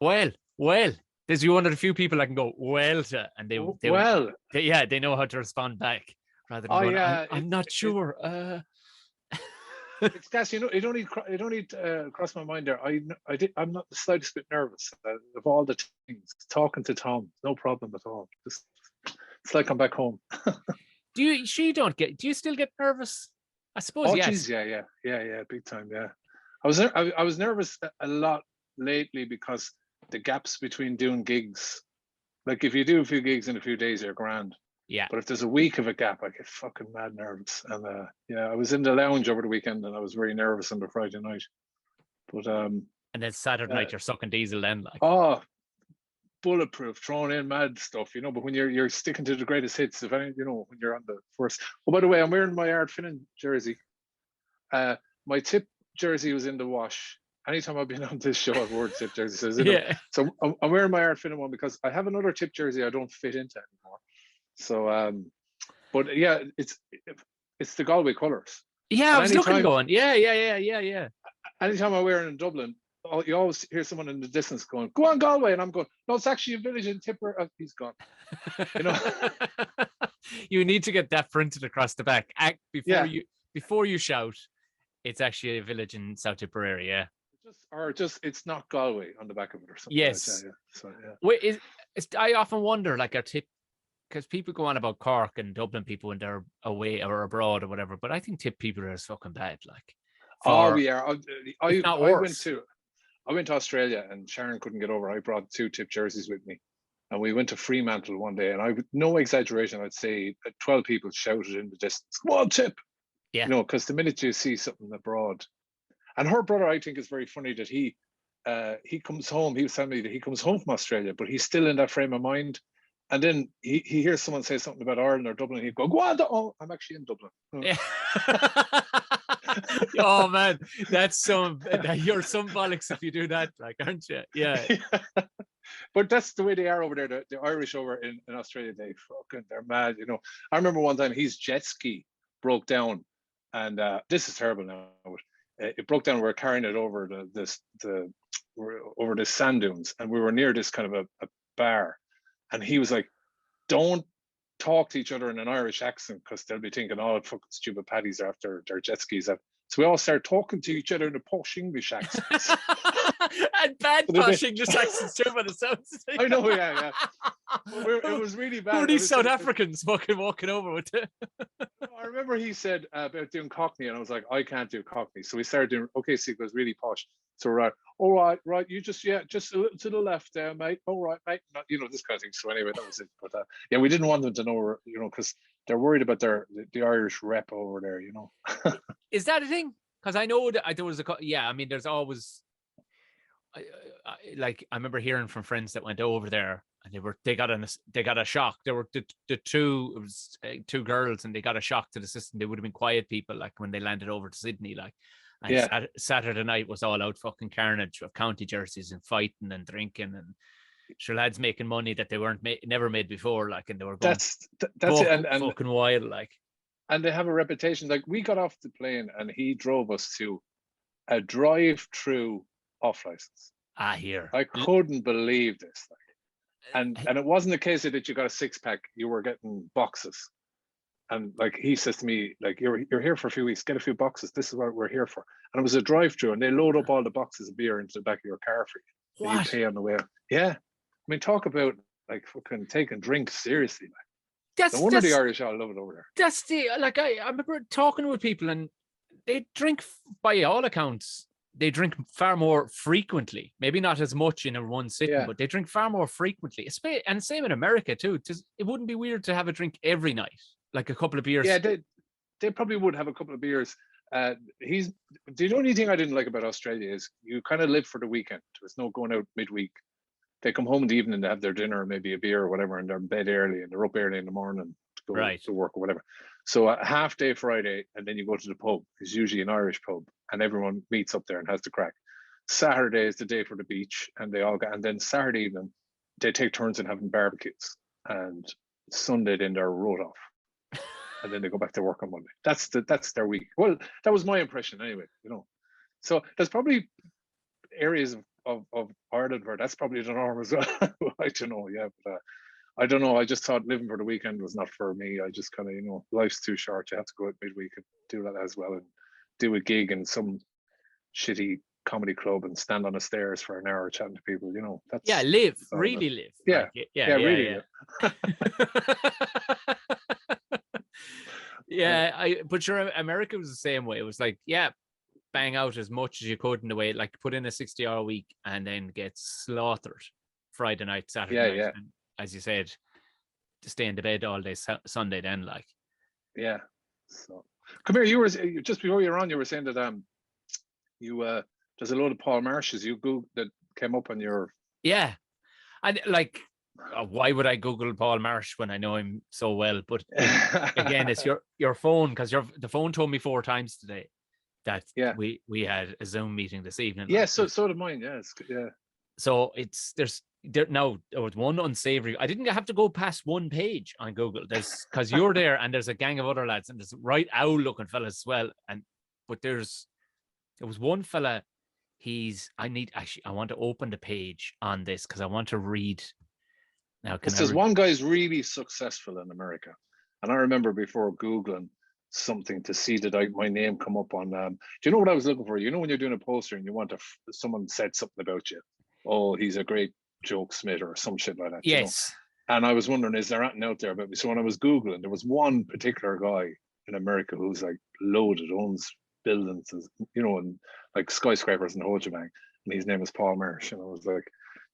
Well. There's you one of the few people I can go well to, and Well, they know how to respond back rather than oh going, yeah, I'm not sure. it's gas. It only crossed my mind there. I'm not the slightest bit nervous of all the things. Talking to Tom, no problem at all. Just, it's like I'm back home. Do you still get nervous? I suppose Oh, yes. geez, yeah, big time, yeah. I was nervous a lot lately because the gaps between doing gigs, like if you do a few gigs in a few days, you're grand. Yeah. But if there's a week of a gap, I get fucking mad nervous. And yeah, I was in the lounge over the weekend and I was very nervous on the Friday night. But and then Saturday night you're sucking diesel then, like. Oh, bulletproof, throwing in mad stuff, but when you're sticking to the greatest hits, if any, when you're on the first. Oh, by the way, I'm wearing my Art Finnan jersey. My Tip jersey was in the wash. Anytime I've been on this show, I've worn Tip jersey. So I'm wearing my Art Finnan one because I have another Tip jersey I don't fit into anymore. So, but yeah, it's the Galway colours. Yeah, I was looking going. Yeah. Anytime I wear it in Dublin, you always hear someone in the distance going, "Go on, Galway," and I'm going, "No, it's actually a village in Tipper." He's gone. You need to get that printed across the back. Before you shout, it's actually a village in South Tipperary. Yeah. Just it's not Galway on the back of it or something. Yes. Like that, yeah. So yeah. Wait, I often wonder, like, our Tip, because people go on about Cork and Dublin people when they're away or abroad or whatever, but I think Tip people are as fucking bad. Like, we are. I went to Australia and Sharon couldn't get over. I brought 2 Tip jerseys with me, and we went to Fremantle one day. And no exaggeration, I'd say 12 people shouted in the distance, "Come on, Tip!" Yeah, because the minute you see something abroad, and her brother, I think, is very funny that he comes home. He was telling me that he comes home from Australia, but he's still in that frame of mind. And then he hears someone say something about Ireland or Dublin. He'd go, "Go on, I'm actually in Dublin." Yeah. Oh man, you're some bollocks if you do that, like, aren't you? Yeah. But that's the way they are over there. The Irish over in Australia, they're mad. I remember one time his jet ski broke down, and this is terrible now. It broke down. We were carrying it over over the sand dunes, and we were near this kind of a bar, and he was like, "Don't talk to each other in an Irish accent because they'll be thinking, oh, fucking stupid paddies are after their jet skis." So we all started talking to each other in a posh English accent. And bad posh English accents too, by the sounds. I know, yeah. It was really bad. Who are these South Africans fucking walking over with it? I remember he said about doing Cockney, and I was like, I can't do Cockney. So we started doing, okay, see, it was really posh. So we're like, all right, you just a little to the left there, mate. All right, mate. This kind of thing. So anyway, that was it. But yeah, we didn't want them to know, because they're worried about the Irish rep over there, Is that a thing? Because I know that there was there's always, like, I remember hearing from friends that went over there and they got a shock. There were the two girls, and they got a shock to the system. They would have been quiet people, like, when they landed over to Sydney, like. And yeah. Saturday night was all out fucking carnage of county jerseys and fighting and drinking, and sure lads making money that they never made before, like, and they were going that's it, and fucking wild, like. And they have a reputation. Like, we got off the plane and he drove us to a drive-through off license. Here. I couldn't believe this, like, and it wasn't the case that you got a 6-pack; you were getting boxes. And like, he says to me, like, you're here for a few weeks, get a few boxes. This is what we're here for. And it was a drive-through, and they load up all the boxes of beer into the back of your car for you. What? You pay on the way out. Yeah. I mean, talk about, like, fucking taking drinks seriously. Like, no wonder the Irish all love it over there. That's I remember talking with people, and they drink, by all accounts, they drink far more frequently. Maybe not as much in a one sitting, but they drink far more frequently. And same in America too. It wouldn't be weird to have a drink every night. Like a couple of beers. Yeah, they probably would have a couple of beers. The only thing I didn't like about Australia is you kind of live for the weekend. There's no going out midweek. They come home in the evening to have their dinner, maybe a beer or whatever, and they're in bed early, and they're up early in the morning to go to work or whatever. So a half day Friday, and then you go to the pub. It's usually an Irish pub, and everyone meets up there and has the crack. Saturday is the day for the beach, and and then Saturday evening they take turns in having barbecues, and Sunday then they're rode off. And then they go back to work on Monday. That's their week. Well, that was my impression anyway, So there's probably areas of Ireland where that's probably the norm as well. I don't know, yeah, but I don't know. I just thought living for the weekend was not for me. I just kind of, life's too short. You have to go out midweek and do that as well, and do a gig in some shitty comedy club and stand on the stairs for an hour chatting to people. That's really live. Yeah, like, really. Yeah, but sure, America was the same way. It was like, bang out as much as you could in the way, like put in a 60-hour week and then get slaughtered Friday night, Saturday night. And as you said, to stay in the bed all day Sunday then, like. Yeah. So come here, you were just before you were on, you were saying that there's a load of Paul Marshes you Googled that came up on your. Yeah. And like, why would I Google Paul Marsh when I know him so well? But again, it's your phone, because the phone told me 4 times today that we had a Zoom meeting this evening. Yeah, so did mine. Yeah. So there was one unsavory. I didn't have to go past one page on Google. There's, because you're there and there's a gang of other lads and there's right owl looking fellas as well. But there was one fella. I want to open the page on this because I want to read. Now, it says one guy's really successful in America, and I remember before Googling something to see that my name come up on. Do you know what I was looking for? When you're doing a poster and you want someone said something about you. Oh, he's a great joke smith or some shit like that. Yes. And I was wondering, is there anything out there about me? So when I was Googling, there was one particular guy in America who's like loaded, owns buildings, and like skyscrapers in the whole shebang, and his name is Paul Marsh. And I was like,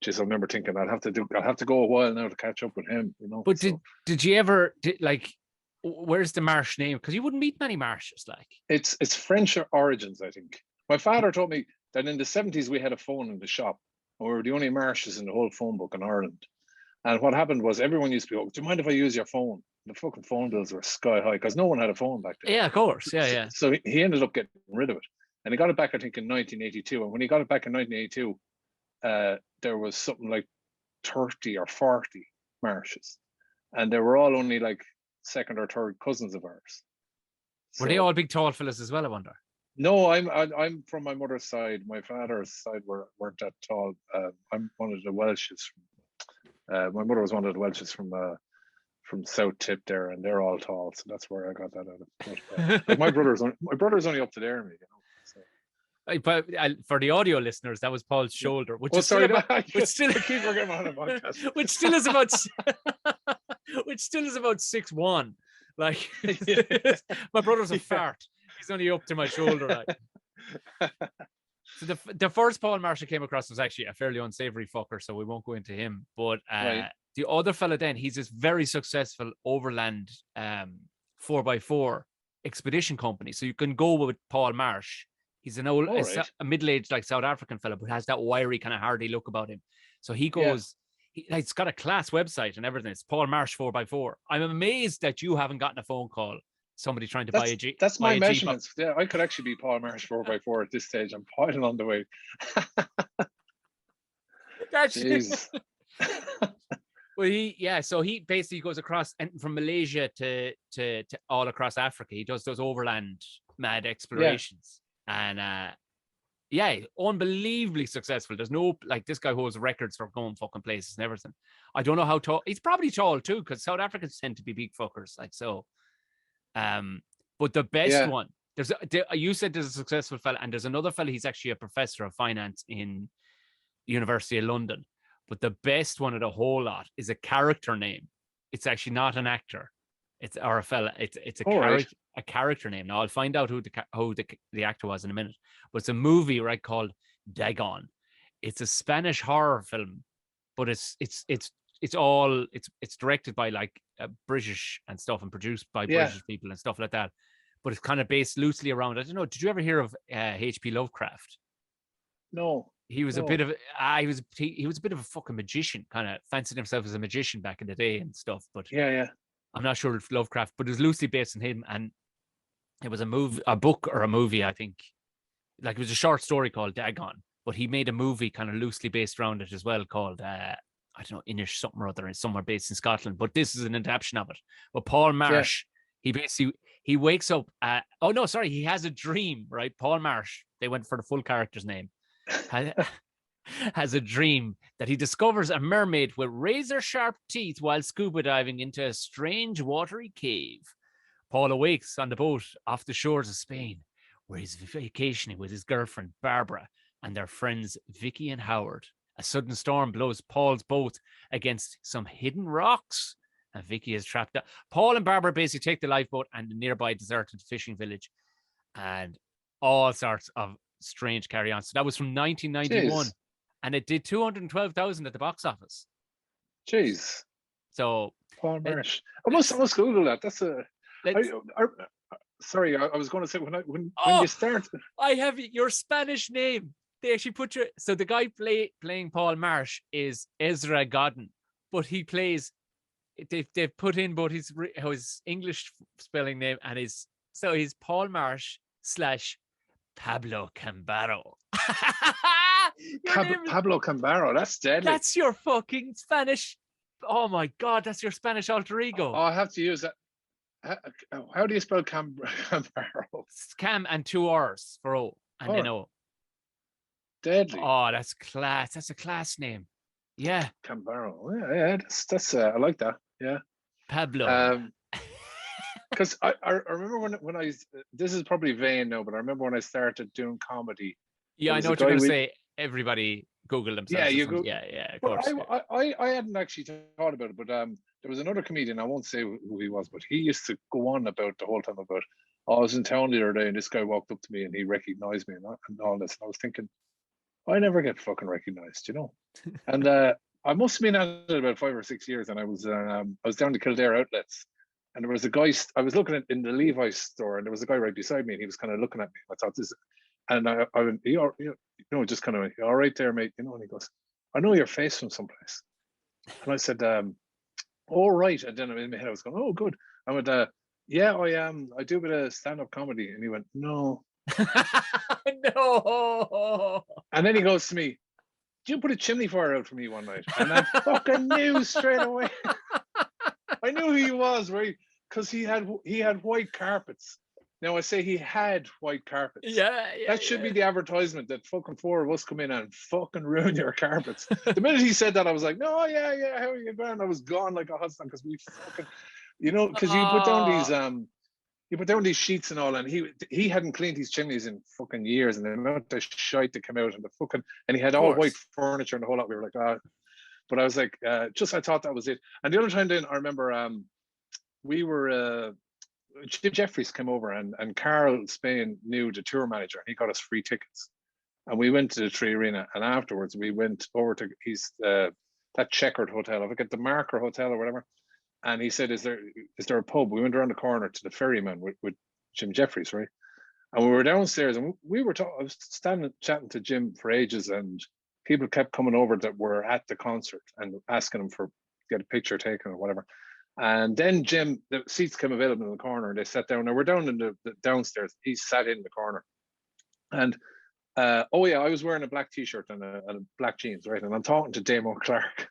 geez, I remember thinking I'll have to go a while now to catch up with him. But did you ever where's the Marsh name? Because you wouldn't meet many Marshes. Like, it's French origins, I think. My father told me that in the 70s we had a phone in the shop, and we were the only Marshes in the whole phone book in Ireland. And what happened was everyone used to be, do you mind if I use your phone? The fucking phone bills were sky high because no one had a phone back then. Yeah, of course. Yeah. So he ended up getting rid of it. And he got it back, I think, in 1982. And when he got it back in 1982, there was something like 30 or 40 Marshes. And they were all only like second or third cousins of ours. Were they all big tall fellas as well, I wonder? No, I'm from my mother's side. My father's side weren't that tall. I'm one of the Welshes. My mother was one of the Welshes from South Tip there, and they're all tall, so that's where I got that out of. But, my brother's only up to there, me. So. But for the audio listeners, that was Paul's shoulder, which is still about 6'1". Like, my brother's a fart. He's only up to my shoulder. Like. So the first Paul Marsh I came across was actually a fairly unsavory fucker, so we won't go into him. But the other fella then, he's this very successful overland 4x4 expedition company. So you can go with Paul Marsh. He's a middle-aged like South African fella, but has that wiry kind of hardy look about him. So he goes, it's got a class website and everything. It's Paul Marsh 4x4. I'm amazed that you haven't gotten a phone call. Somebody trying to buy a Jeep. That's my measurements. Yeah, I could actually be Paul Marsh 4x4 at this stage. I'm piling on the way. Jeez. Well, so he basically goes across and from Malaysia to all across Africa. He does those overland mad explorations, and unbelievably successful. There's no, like, this guy holds records for going fucking places and everything. I don't know how tall. He's probably tall too, because South Africans tend to be big fuckers, like so. But the best one, you said there's a successful fella, and there's another fella. He's actually a professor of finance in University of London. But the best one of the whole lot is a character name. It's actually not an actor. It's a fella. It's a character name. Now I'll find out who the actor was in a minute. But it's a movie called Dagon. It's a Spanish horror film, but it's directed by like British and stuff, and produced by British people and stuff like that. But it's kind of based loosely around, I don't know, did you ever hear of H.P. Lovecraft? No. He was a bit of he was a bit of a fucking magician, kind of fancied himself as a magician back in the day and stuff. But I'm not sure if Lovecraft, but it was loosely based on him, and it was a book or a movie, I think. Like, it was a short story called Dagon, but he made a movie kind of loosely based around it as well called I don't know, Inish something or other, somewhere based in Scotland. But this is an adaptation of it. But Paul Marsh, he wakes up. He has a dream, right? Paul Marsh. They went for the full character's name. has a dream that he discovers a mermaid with razor-sharp teeth while scuba diving into a strange watery cave. Paul awakes on the boat off the shores of Spain, where he's vacationing with his girlfriend, Barbara, and their friends, Vicky and Howard. A sudden storm blows Paul's boat against some hidden rocks, and Vicky is trapped out. Paul and Barbara basically take the lifeboat and the nearby deserted fishing village, and all sorts of strange carry-on. So that was from 1991. Jeez. And it did 212,000 at the box office. Jeez. So Paul Marsh. I must Google that. That's a. let's- Sorry, I was going to say when Oh! you start. I have your Spanish name. They actually put your so the guy playing Paul Marsh is Ezra Godden, but he plays. They've put in both his English spelling name and he's Paul Marsh / Pablo Cambaro. Pablo Cambaro. That's deadly. That's your fucking Spanish. Oh my God, that's your Spanish alter ego. Oh, I have to use that. How do you spell Cambaro? Cam and 2 R's for O and then O. Deadly. Oh, that's class. That's a class name. Yeah. Cambaro. Yeah, that's I like that. Yeah. Pablo. Because I remember when I this is probably vain now, but I remember when I started doing comedy. Yeah, I know what you're going to say. Everybody Google themselves. Yeah, you go. Yeah, of But course. I hadn't actually thought about it, but there was another comedian. I won't say who he was, but he used to go on about the whole time about. Oh, I was in town the other day, and this guy walked up to me, and he recognized me, and all this. And I was thinking, I never get fucking recognized, you know. And I must have been at it about 5 or 6 years, and I was down to Kildare Outlets, and there was a guy. I was looking at in the Levi's store, and there was a guy right beside me, and he was kind of looking at me. I thought this, and I went, you know, just kind of went, all right there, mate, you know. And he goes, I know your face from someplace, and I said, all right. And then in my head I was going, oh, good. I went, yeah, I do a bit of stand-up comedy, and he went, no. No. And then he goes to me, do you put a chimney fire out for me one night? And I fucking knew straight away. I knew who he was, right? Because he had white carpets. Now I say he had white carpets. Yeah. That should be the advertisement that fucking 4 of us come in and fucking ruin your carpets. The minute he said that, I was like, no, yeah, how are you going? I was gone like a hot stone because we fucking, you know, because you put down these sheets and all, and he hadn't cleaned his chimneys in fucking years, and the amount of shite that came out and and he had all white furniture and the whole lot. We were like, but I was like, I thought that was it. And the other time then I remember we were Jim Jeffries came over, and Carl Spain knew the tour manager, and he got us free tickets, and we went to the Tree Arena, and afterwards we went over to that checkered hotel, I forget, the Marker Hotel or whatever. And he said, is there a pub? We went around the corner to the Ferryman with Jim Jeffries, right? And we were downstairs, and I was standing chatting to Jim for ages, and people kept coming over that were at the concert and asking him for get a picture taken or whatever. And then Jim, the seats came available in the corner, and they sat down. Now we're down in the downstairs. He sat in the corner, and I was wearing a black t-shirt and a black jeans, right? And I'm talking to Damo Clark,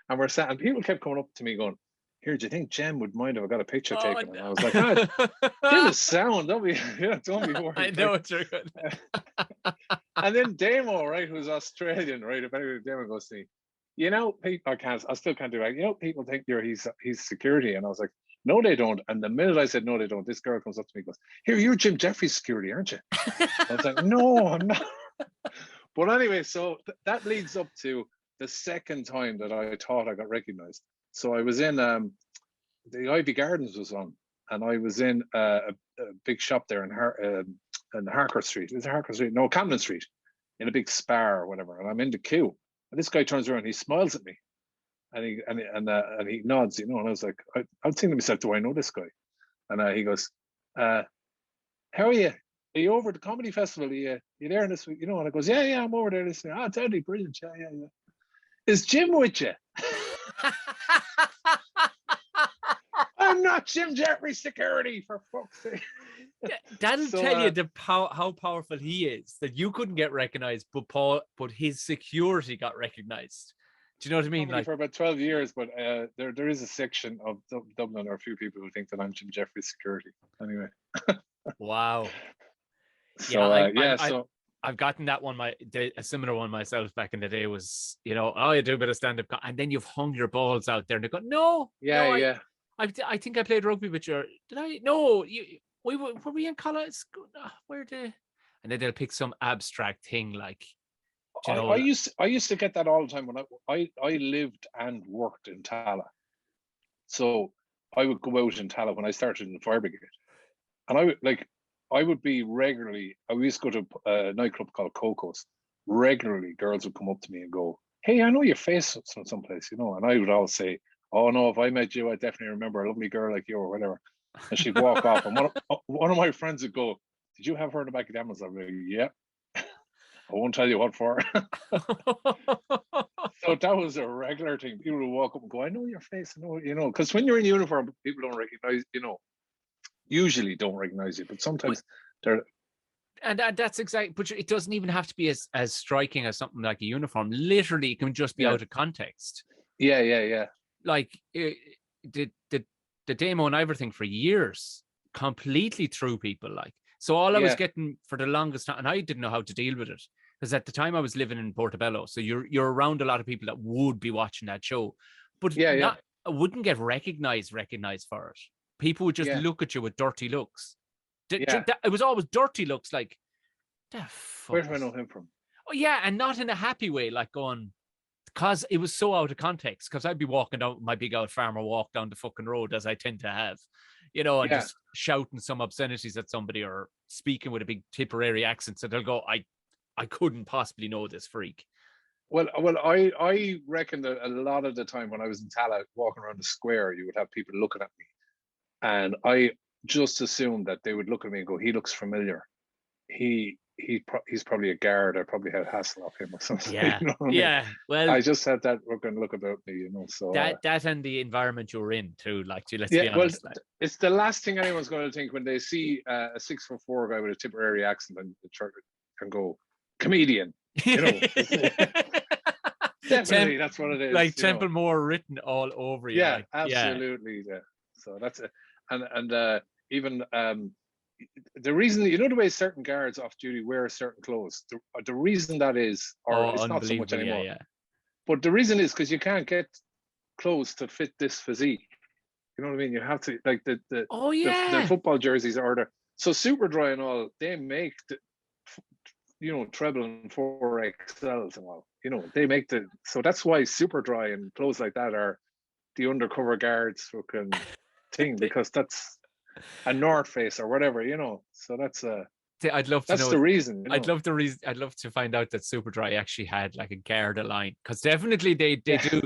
and we're sat, and people kept coming up to me going, here, do you think Jem would mind if I got a picture taken? No. And I was like, Jem is sound. Don't be worried. I know what you're good. And then Damo, right, who's Australian, right? If anybody, Damo goes to me, you know, I still can't do it. You know, people think he's security. And I was like, no, they don't. And the minute I said, no, they don't, this girl comes up to me and goes, here, you're Jim Jeffries security, aren't you? I was like, no, I'm not. But anyway, so that leads up to the second time that I thought I got recognized. So I was in the Ivy Gardens was on, and I was in a big shop there in Harcourt Street. Is it Harcourt Street? No, Camden Street, in a big Spar or whatever. And I'm in the queue, and this guy turns around, he smiles at me, and he nods, you know. And I was like, I'm thinking to myself, do I know this guy? And he goes, how are you? Are you over at the comedy festival? Are you there this week? You know? And I goes, yeah, I'm over there this week. Oh, totally brilliant. Yeah. Is Jim with you? I'm not Jim Jeffries security, for fuck's sake. That'll tell you how powerful he is, that you couldn't get recognized, but his security got recognized. Do you know what I mean? Like, for about 12 years, but there is a section of Dublin, or a few people who think that I'm Jim Jeffries security. Anyway. Wow. So I've gotten that one. A similar one myself back in the day was, oh, you do a bit of stand up, and then you've hung your balls out there, and they go, no, Yeah. I think I played rugby with you. Did I? No, were we in college? Where did? And then they'll pick some abstract thing like, I used to get that all the time when I lived and worked in Tala. So I would go out in Tala when I started in the fire brigade, and I would be regularly. I used to go to a nightclub called Coco's. Regularly, girls would come up to me and go, "Hey, I know your face from someplace, and I would always say, "Oh no, if I met you, I definitely remember a lovely girl like you or whatever." And she'd walk off, and one of my friends would go, "Did you have her in the back of the ambulance?" I'm like, "Yeah." I won't tell you what for. So that was a regular thing. People would walk up and go, "I know your face," because when you're in uniform, people don't recognize, usually don't recognize you, but sometimes they're. And that's exactly, but it doesn't even have to be as striking as something like a uniform. Literally, it can just be out of context. Yeah. Like the demo and everything for years completely threw people like. So all I was getting for the longest time, and I didn't know how to deal with it, because at the time I was living in Portobello, so you're around a lot of people that would be watching that show, but I wouldn't get recognized for it. People would just look at you with dirty looks. It was always dirty looks, like, where do I know him from? Oh yeah, and not in a happy way, like going, because it was so out of context. Because I'd be walking down my big old farmer walk down the fucking road, as I tend to have, and just shouting some obscenities at somebody or speaking with a big Tipperary accent, so they'll go, I couldn't possibly know this freak. Well, I reckon that a lot of the time when I was in Tala walking around the square, you would have people looking at me, and I just assumed that they would look at me and go, "He looks familiar. He's probably a guard. I probably had hassle off him or something." Yeah, Well, I just had that look about me, So that and the environment you're in too. Like, let's be honest. Well, it's the last thing anyone's going to think when they see a 6'4" guy with a Tipperary accent and the church and go, "Comedian." Definitely, that's what it is. Like Templemore written all over you. Yeah, absolutely. Yeah. So that's it. And even the reason, the way certain guards off duty wear certain clothes, the reason that is, or it's not so much anymore. Yeah. But the reason is because you can't get clothes to fit this physique. You know what I mean? You have to, like, the football jerseys are so Superdry and all, they make the, treble and 4XLs and all. They make so that's why Superdry and clothes like that are the undercover guards fucking thing, because that's a North Face or whatever, So that's I'd love to know. That's the reason. I'd love to find out that Superdry actually had like a Garda line, because definitely they do.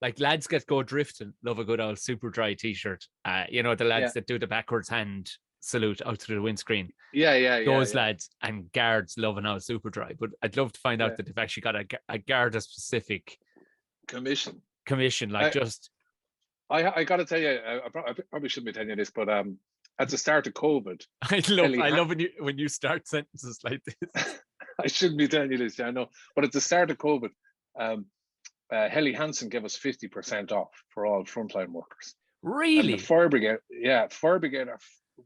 Like, lads get go drifting, love a good old Superdry t-shirt. The lads that do the backwards hand salute out through the windscreen. Those lads, and guards love an old Superdry. But I'd love to find out that they've actually got a Garda specific commission. Like, just. I got to tell you, I probably shouldn't be telling you this, but at the start of COVID, I love when you start sentences like this. I shouldn't be telling you this, I know. But at the start of COVID, Helly Hansen gave us 50% off for all frontline workers. Really? And the fire brigade are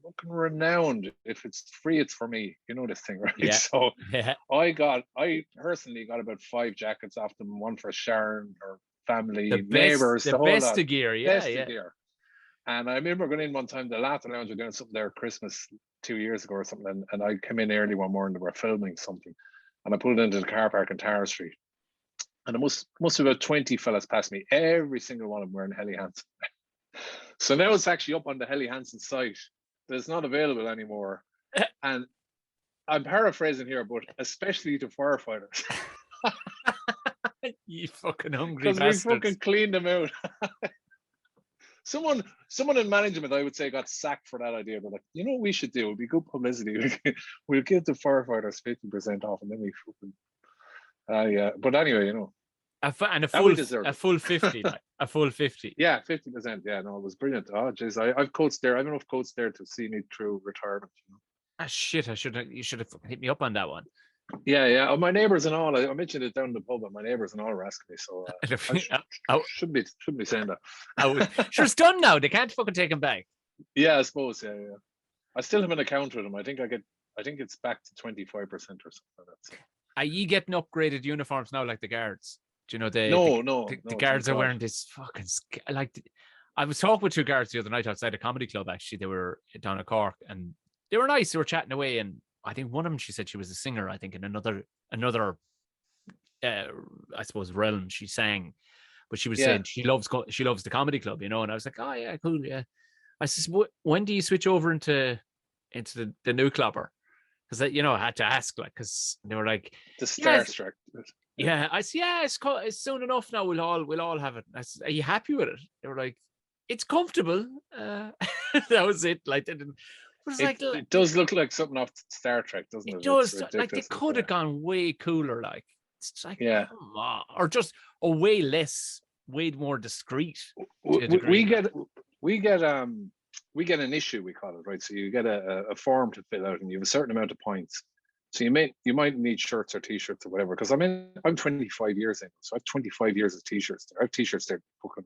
fucking renowned. If it's free, it's for me. You know this thing, right? Yeah. So I personally got about 5 jackets off them, one for Sharon, her family, neighbors, the best of gear. Gear. And I remember going in one time, the Laughter Lounge were doing something there Christmas 2 years ago or something, and I came in early one morning, they were filming something, and I pulled into the car park in Tara Street, and it must have about 20 fellas passed me, every single one of them wearing Helly Hansen. So now it's actually up on the Helly Hansen site, but it's not available anymore. And I'm paraphrasing here, but especially to firefighters. You fucking hungry bastards. Because we fucking cleaned them out. Someone in management, I would say, got sacked for that idea. But like, what we should do? It would be good publicity. We'll give the firefighters 50% off, and then we fucking. Yeah. But anyway, a full 50, like, a full 50. Yeah, 50%. Yeah, no, it was brilliant. Oh, jeez, I've coached there. I have enough coach there to see me through retirement. Shit! You should have hit me up on that one. Yeah. Oh, my neighbours and all. I mentioned it down the pub, and my neighbours and all were asking me. So I shouldn't be saying that. Sure, it's done now. They can't fucking take him back. Yeah, I suppose. Yeah. I still have an account with him. I think I I think it's back to 25% or something like that. So. Are you getting upgraded uniforms now, like the guards? Do you know the guards are wearing this fucking I was talking with two guards the other night outside a comedy club. Actually, they were down at Cork, and they were nice. They were chatting away, and I think one of them, she said she was a singer. I think in another I suppose realm she sang, but she was saying she loves the comedy club, you know. And I was like, oh yeah, cool, yeah. I said, when do you switch over into the new clubber? Because you know I had to ask, like, because they were like the starstruck. Yeah, I said, yeah, it's soon enough now. We'll all have it. I said, are you happy with it? They were like, it's comfortable. That was it. Like, it does look like something off Star Trek, doesn't it? It does. Like they could have gone way cooler. Like it's like, come on, or just way more discreet. We get an issue, we call it, right? So you get a form to fill out, and you have a certain amount of points. So you might need shirts or t-shirts or whatever. Because I'm 25 years in, so I have 25 years of t-shirts. I have t-shirts that are fucking,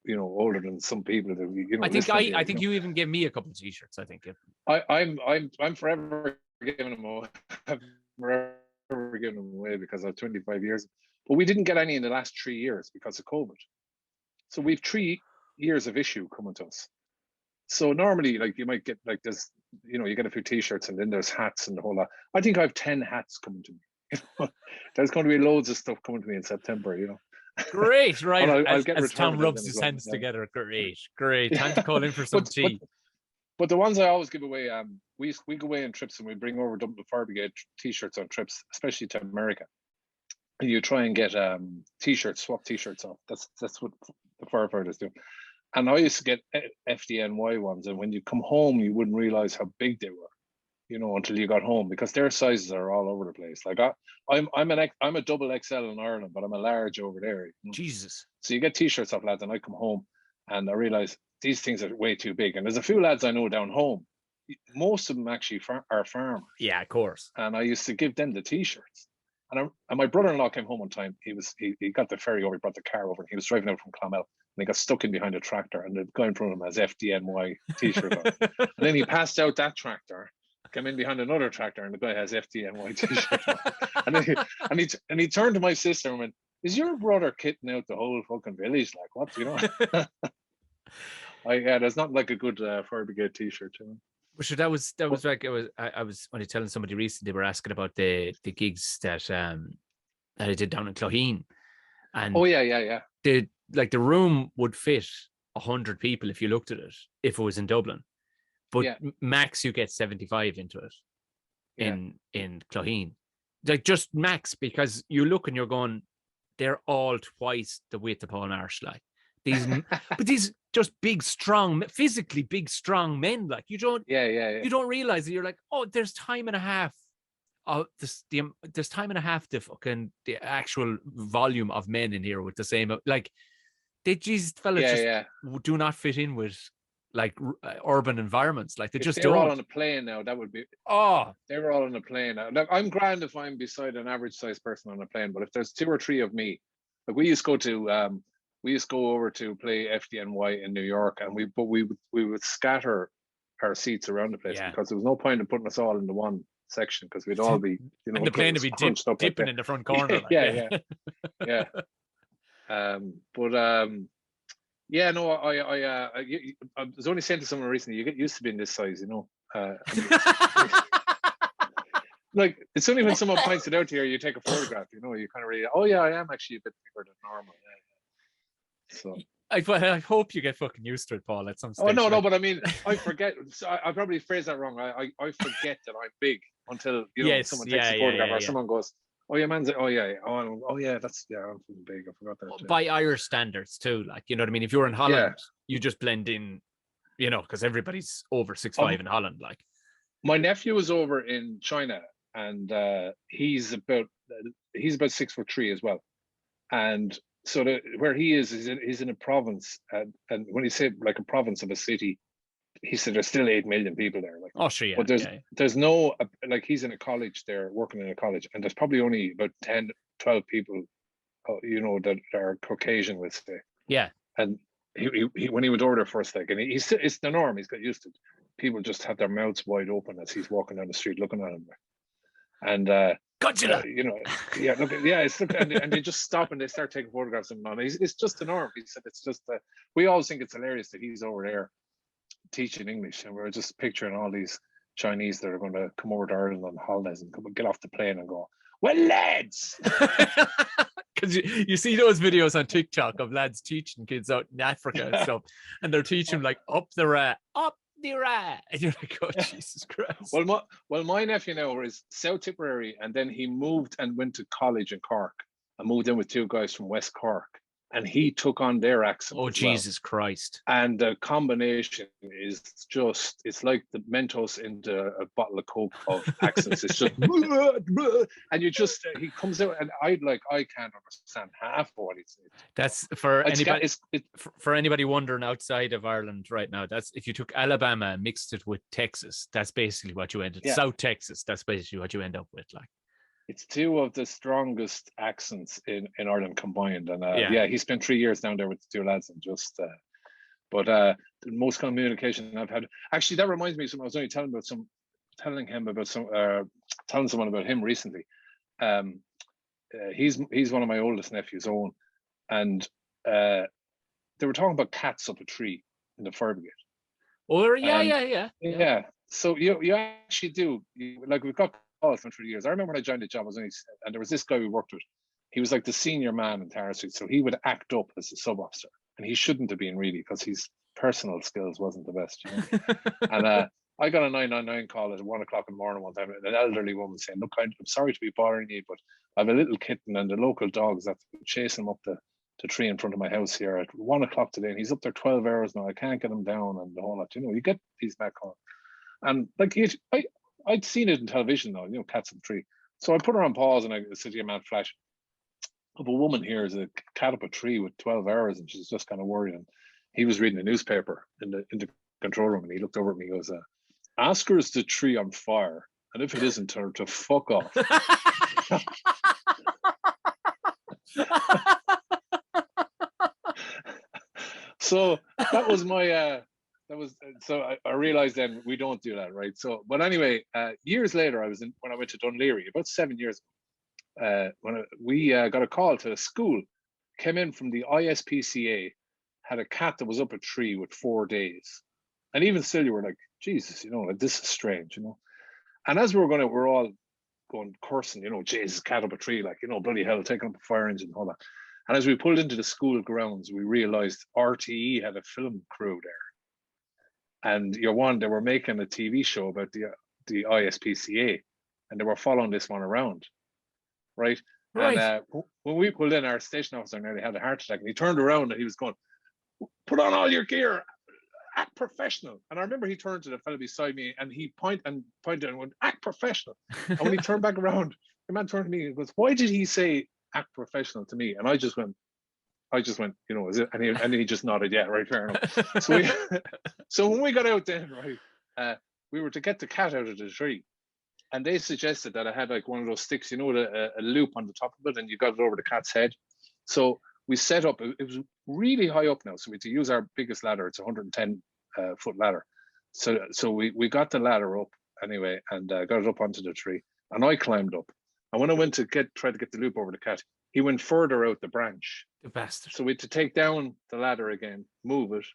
you know, older than some people that you know. I think you even gave me a couple of t-shirts. I think I'm forever giving them away. I'm forever giving them away because I have 25 years. But we didn't get any in the last 3 years because of COVID. So we've 3 years of issue coming to us. So normally, like, you might get, like, there's, you know, you get a few t-shirts and then there's hats and the whole lot. I think I have 10 hats coming to me. There's going to be loads of stuff coming to me in September, you know. Great, right? I'll get as Tom rubs his hands together. Great. Time to call in for some tea. But the ones I always give away, we go away on trips and we bring over Dublin Fire Brigade t-shirts on trips, especially to America. And you try and get t-shirts, swap t-shirts off. That's what the firefighters do. And I used to get FDNY ones, and when you come home, you wouldn't realize how big they were, you know, until you got home, because their sizes are all over the place. Like I'm a double XL in Ireland, but I'm a large over there. You know? Jesus. So you get t-shirts off lads, and I come home and I realize these things are way too big. And there's a few lads I know down home. Most of them actually are farmers. Yeah, of course. And I used to give them the t-shirts. And my brother-in-law came home one time. He got the ferry over, he brought the car over, and he was driving out from Clonmel. And he got stuck in behind a tractor, and the guy in front of him has FDNY t-shirt on. And then he passed out that tractor, came in behind another tractor, and the guy has FDNY t-shirt on. And he turned to my sister and went, "Is your brother kitting out the whole fucking village? Like, what, you know?" There's not like a good fire brigade t-shirt, you know. Sure, that was like I was only telling somebody recently. They were asking about the gigs that I did down in Clogheen, and the room would fit 100 people if you looked at it, if it was in Dublin, but max you get 75 into it in Clogheen, like just max, because you look and you're going, they're all twice the width of Paul Marsh, like but these just big, strong, physically big, strong men. Like you don't realize that you're like, oh, there's time and a half of there's time and a half the actual volume of men in here with the same, like these fellas do not fit in with like urban environments. Like they just don't. They're all on a plane now. That would be they were all on a plane now. Look, I'm grand if I'm beside an average sized person on a plane, but if there's 2 or 3 of me, like we used to go over to play FDNY in New York, and we would scatter our seats around the place because there was no point in putting us all into one section, because we'd all be, you know, and the plane would be dipping in the front corner. Yeah. I was only saying to someone recently, you get used to being this size, you know. Like, it's only when someone points it out to you, you take a photograph, you know, you kind of really, oh yeah, I am actually a bit bigger than normal. So I hope you get fucking used to it, Paul, at some stage. Oh no, but I mean, I forget. So I probably phrased that wrong. I forget that I'm big until, you know, someone takes a photograph or someone goes, "Oh yeah, man's I'm big. I forgot that." By Irish standards too, like, you know what I mean. If you're in Holland, you just blend in, you know, because everybody's over 6'5" in Holland. Like, my nephew was over in China, and he's about 6'3" as well, and so where he is he's in a province, and when he said like a province of a city, he said there's still 8 million people there. Like, oh sure, yeah. But there's no, like, he's in a college there, working in a college, and there's probably only about 10, 12 people, you know, that are Caucasian, let's say. Yeah. And he when he went over there first, like, and it's the norm. He's got used to it. people just have their mouths wide open as he's walking down the street looking at him. And Godzilla. and they just stop and they start taking photographs of him. And it's just the norm. He said it's just we always think it's hilarious that he's over there teaching English, and we're just picturing all these Chinese that are going to come over to Ireland on holidays and get off the plane and go, well, lads. Because you see those videos on TikTok of lads teaching kids out in Africa and stuff, and they're teaching them like up the rat, and you're like, oh Jesus Christ. Well, my nephew now is South Tipperary, and then he moved and went to college in Cork, and moved in with two guys from West Cork, and he took on their accent. Oh Jesus Christ! And the combination is just, it's like the Mentos into a bottle of Coke of accents. It's just, and you just, he comes out, and I can't understand half of what he's saying. That's for anybody. For anybody wondering outside of Ireland right now, that's if you took Alabama and mixed it with Texas, that's basically what you ended. Yeah. South Texas, that's basically what you end up with, like. It's two of the strongest accents in Ireland combined, and he spent 3 years down there with the two lads, and just the most communication I've had. Actually, that reminds me of something I was only telling someone about him recently. He's one of my oldest nephews, Owen, and they were talking about cats up a tree in the fire brigade. Oh yeah. So you actually do, like, we've got for 3 years. I remember when I joined the job, and there was this guy we worked with. He was like the senior man in Tara Street, so he would act up as a sub officer, and he shouldn't have been really, because his personal skills wasn't the best. You know? And I got a 999 call at 1 o'clock in the morning one time, and an elderly woman saying, "Look, I'm sorry to be bothering you, but I have a little kitten, and the local dogs have to chase him up the tree in front of my house here at 1 o'clock today, and he's up there 12 hours now. I can't get him down," and the whole lot. You know, you get these back on, and like I'd seen it in television though, you know, cats in the tree. So I put her on pause, and I said to your man flash of a woman here is a cat up a tree with 12 hours, and she's just kind of worried. And he was reading a newspaper in the control room, and he looked over at me and goes, "Ask her is the tree on fire, and if it isn't, tell her to fuck off." So that was my so I realized then we don't do that, right? So, but anyway, years later, when I went to Dunleary about 7 years ago, we got a call to a school, came in from the ISPCA, had a cat that was up a tree with 4 days, and even still, you were like, Jesus, you know, like, this is strange, you know. And as we're all going cursing, you know, Jesus, cat up a tree, like, you know, bloody hell, taking up a fire engine and all that. And as we pulled into the school grounds, we realized RTE had a film crew there. And they were making a TV show about the ISPCA, and they were following this one around, right? And when we pulled in, our station officer nearly had a heart attack, and he turned around and he was going, "Put on all your gear, act professional." And I remember he turned to the fellow beside me, and he pointed and went, "Act professional." And when he turned back around, the man turned to me and goes, "Why did he say act professional to me?" And I just went, you know, is it? And he just nodded, yeah, right, fair enough. So when we got out then, right, we were to get the cat out of the tree, and they suggested that I had like one of those sticks, you know, with a loop on the top of it, and you got it over the cat's head. So we set up, it was really high up now, so we had to use our biggest ladder. It's a 110 foot ladder. So we got the ladder up anyway, and got it up onto the tree, and I climbed up. And when I went to try to get the loop over the cat, he went further out the branch. The bastard. So we had to take down the ladder again, move it,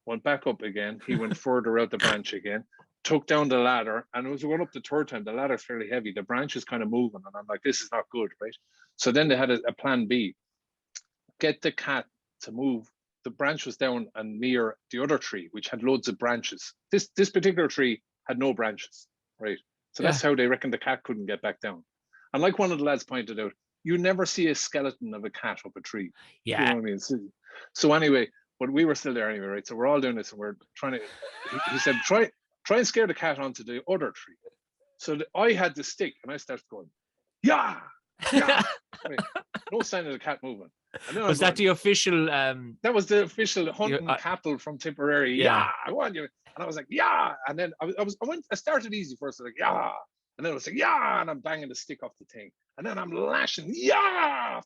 went back up again. He went further out the branch again, took down the ladder, and as we went up the third time, the ladder's fairly heavy. The branch is kind of moving, and I'm like, this is not good, right? So then they had a plan B. Get the cat to move. The branch was down and near the other tree, which had loads of branches. This particular tree had no branches, right? So that's how they reckoned the cat couldn't get back down. And like one of the lads pointed out, you never see a skeleton of a cat up a tree. Yeah. You know what I mean? So anyway, but we were still there anyway, right? So we're all doing this, and we're trying to, he said, try and scare the cat onto the other tree. So I had the stick, and I started going, yeah. Right. No sign of the cat moving. Was that the official? That was the official hunting cattle from Tipperary. Yeah, I want you. And I was like, yeah. And then I started easy first, like, yeah. And then I was like, yeah, and I'm banging the stick off the thing. And then I'm lashing, yeah,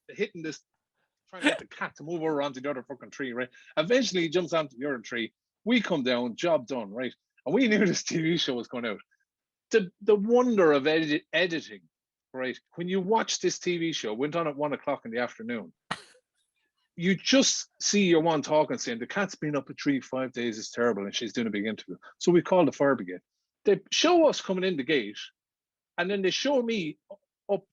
hitting this, trying to get the cat to move over onto the other fucking tree, right? Eventually he jumps onto the other tree, We come down, job done, right? And we knew this TV show was going out. The wonder of editing, right? When you watch this TV show, went on at 1 o'clock in the afternoon, you just see your one talking, saying the cat's been up a tree 5 days, it's terrible, and she's doing a big interview. So we call the fire brigade. They show us coming in the gate, and then they show me up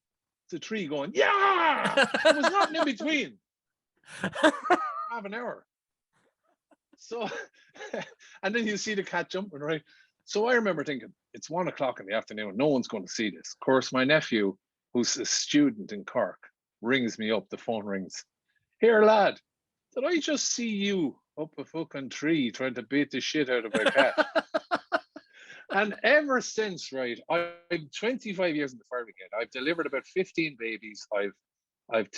the tree going, yeah! There was nothing in between. Half an hour. So, and then you see the cat jumping, right? So I remember thinking, it's 1 o'clock in the afternoon, no one's going to see this. Of course, my nephew, who's a student in Cork, rings me up, the phone rings. Here, lad, did I just see you up a fucking tree trying to beat the shit out of a cat? And ever since, right, I'm 25 years in the fire brigade. I've delivered about 15 babies. I've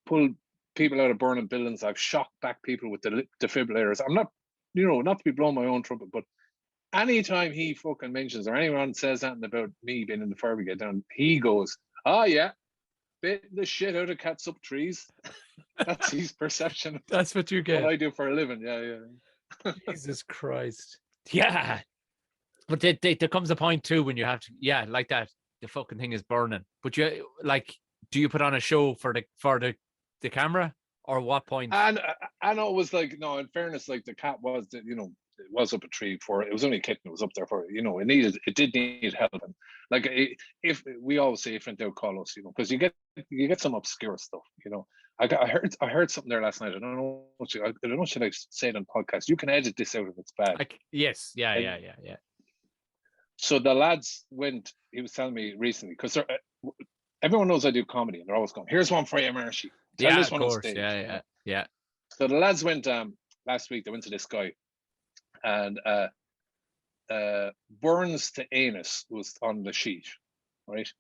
pulled people out of burning buildings. I've shocked back people with the defibrillators. I'm not, not to be blowing my own trumpet, but anytime he fucking mentions or anyone says something about me being in the fire brigade, then he goes, oh yeah, beating the shit out of cats up trees. That's his perception. That's what you get. What I do for a living. Yeah. Jesus Christ. Yeah. But there comes a point too when you have to, like that, the fucking thing is burning. But you do you put on a show for the camera, or what point? And I know it was like, no, in fairness, like the cat was, it was up a tree for it was only a kitten. It was up there for it did need help. And like if we always say, if in doubt, call us, because you get some obscure stuff. I heard something there last night. I don't know. Should I say it on podcast? You can edit this out if it's bad. Yes. Yeah. So the lads went. He was telling me recently, because everyone knows I do comedy, and they're always going, "Here's one for you, Marshy." Tell this one on stage. Yeah. So the lads went last week. They went to this guy, and burns to anus was on the sheet, right?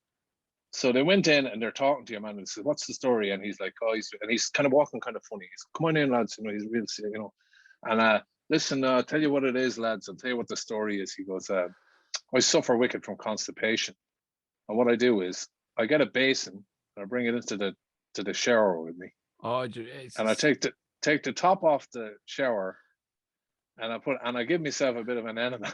So they went in and they're talking to him, and they said, "What's the story?" And he's like, he's kind of walking kind of funny. He's, "Come on in, lads. He's real, And listen, I'll tell you what it is, lads. I'll tell you what the story is." He goes, "I suffer wicked from constipation, and what I do is I get a basin and I bring it into the shower with me. Oh, Jesus. And I take the top off the shower, and I give myself a bit of an enema."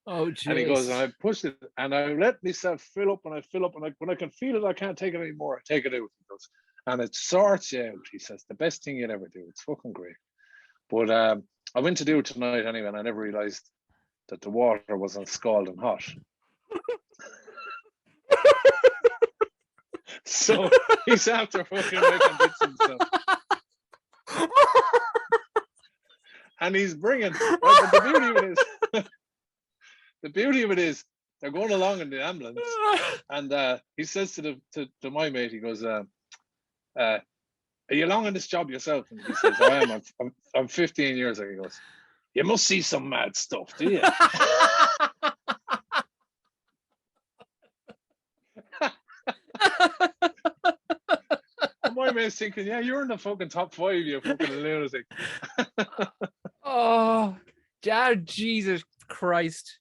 Oh, geez. And he goes, and I push it, and I let myself fill up, and I fill up, and when I can feel it, I can't take it anymore. I take it out. He goes, and it sorts you out. He says, the best thing you'd ever do. It's fucking great. But I went to do it tonight anyway, and I never realised that the water wasn't scalding hot. So he's after fucking making bits of himself. And he's bringing, right, but the beauty of it is they're going along in the ambulance, and he says to my mate, he goes, "Are you long on this job yourself?" And he says, "I am. I'm 15 years old." He goes, "You must see some mad stuff, do you?" And my mate's thinking, "Yeah, you're in the fucking top 5, you fucking lunatic." Oh, Jesus Christ.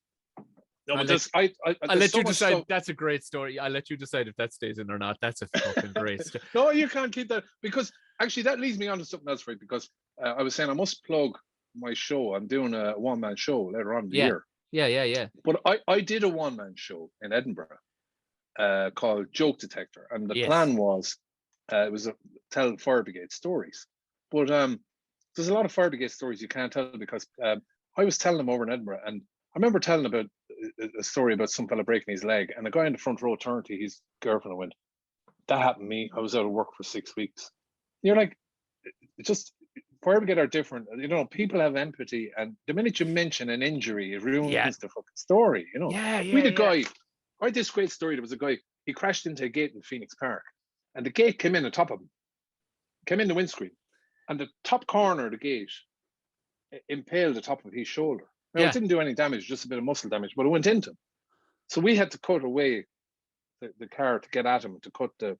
No, I'll let you decide. That's a great story. I'll let you decide if that stays in or not. That's a fucking great story. No, you can't keep that, because actually that leads me on to something else, right? Because I was saying I must plug my show. I'm doing a one-man show later on in the year. Yeah. But I did a one-man show in Edinburgh called Joke Detector, and the plan was it was tell fire brigade stories. But there's a lot of fire brigade stories you can't tell, because I was telling them over in Edinburgh, and I remember telling about a story about some fella breaking his leg, and the guy in the front row turned to his girlfriend and went, "That happened to me. I was out of work for 6 weeks." You're like, just fire brigade are different. People have empathy, and the minute you mention an injury, it ruins the fucking story. We had a guy. I had this great story. There was a guy. He crashed into a gate in Phoenix Park, and the gate came in on top of him, came in the windscreen, and the top corner of the gate impaled the top of his shoulder. Now, it didn't do any damage, just a bit of muscle damage, but it went into him. So we had to cut away the car to get at him, to cut the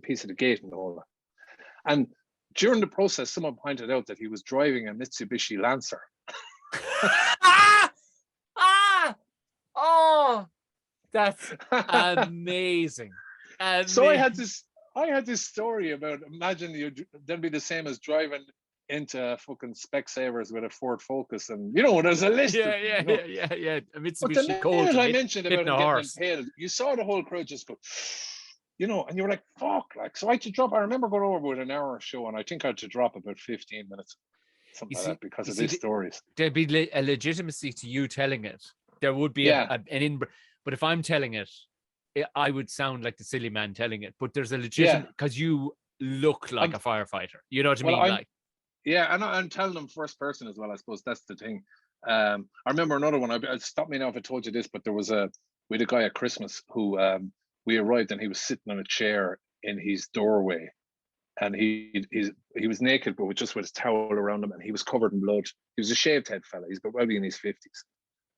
piece of the gate and all that. And during the process, someone pointed out that he was driving a Mitsubishi Lancer. Oh, that's amazing. So I had this story about, imagine there'd be the same as driving into fucking Specsavers with a Ford Focus, and there's a list. Yeah, of them, yeah. A But the Mitsubishi Colt minute I mentioned about hitting him a getting horse. impaled, you saw the whole crowd just go, and you were like, fuck, like, so I had to drop. I remember going over with an hour show, and I think I had to drop about 15 minutes, something like that, because of these stories. There'd be a legitimacy to you telling it. There would be an in, but if I'm telling it, I would sound like the silly man telling it. But there's a legitimate, because you look like a firefighter. You know what I mean? Like, yeah, and I'm telling them first person as well. I suppose that's the thing. I remember another one. Stop me now if I told you this, but we had a guy at Christmas who we arrived, and he was sitting on a chair in his doorway, and he was naked, but just with his towel around him, and he was covered in blood. He was a shaved head fella. He's probably in his 50s,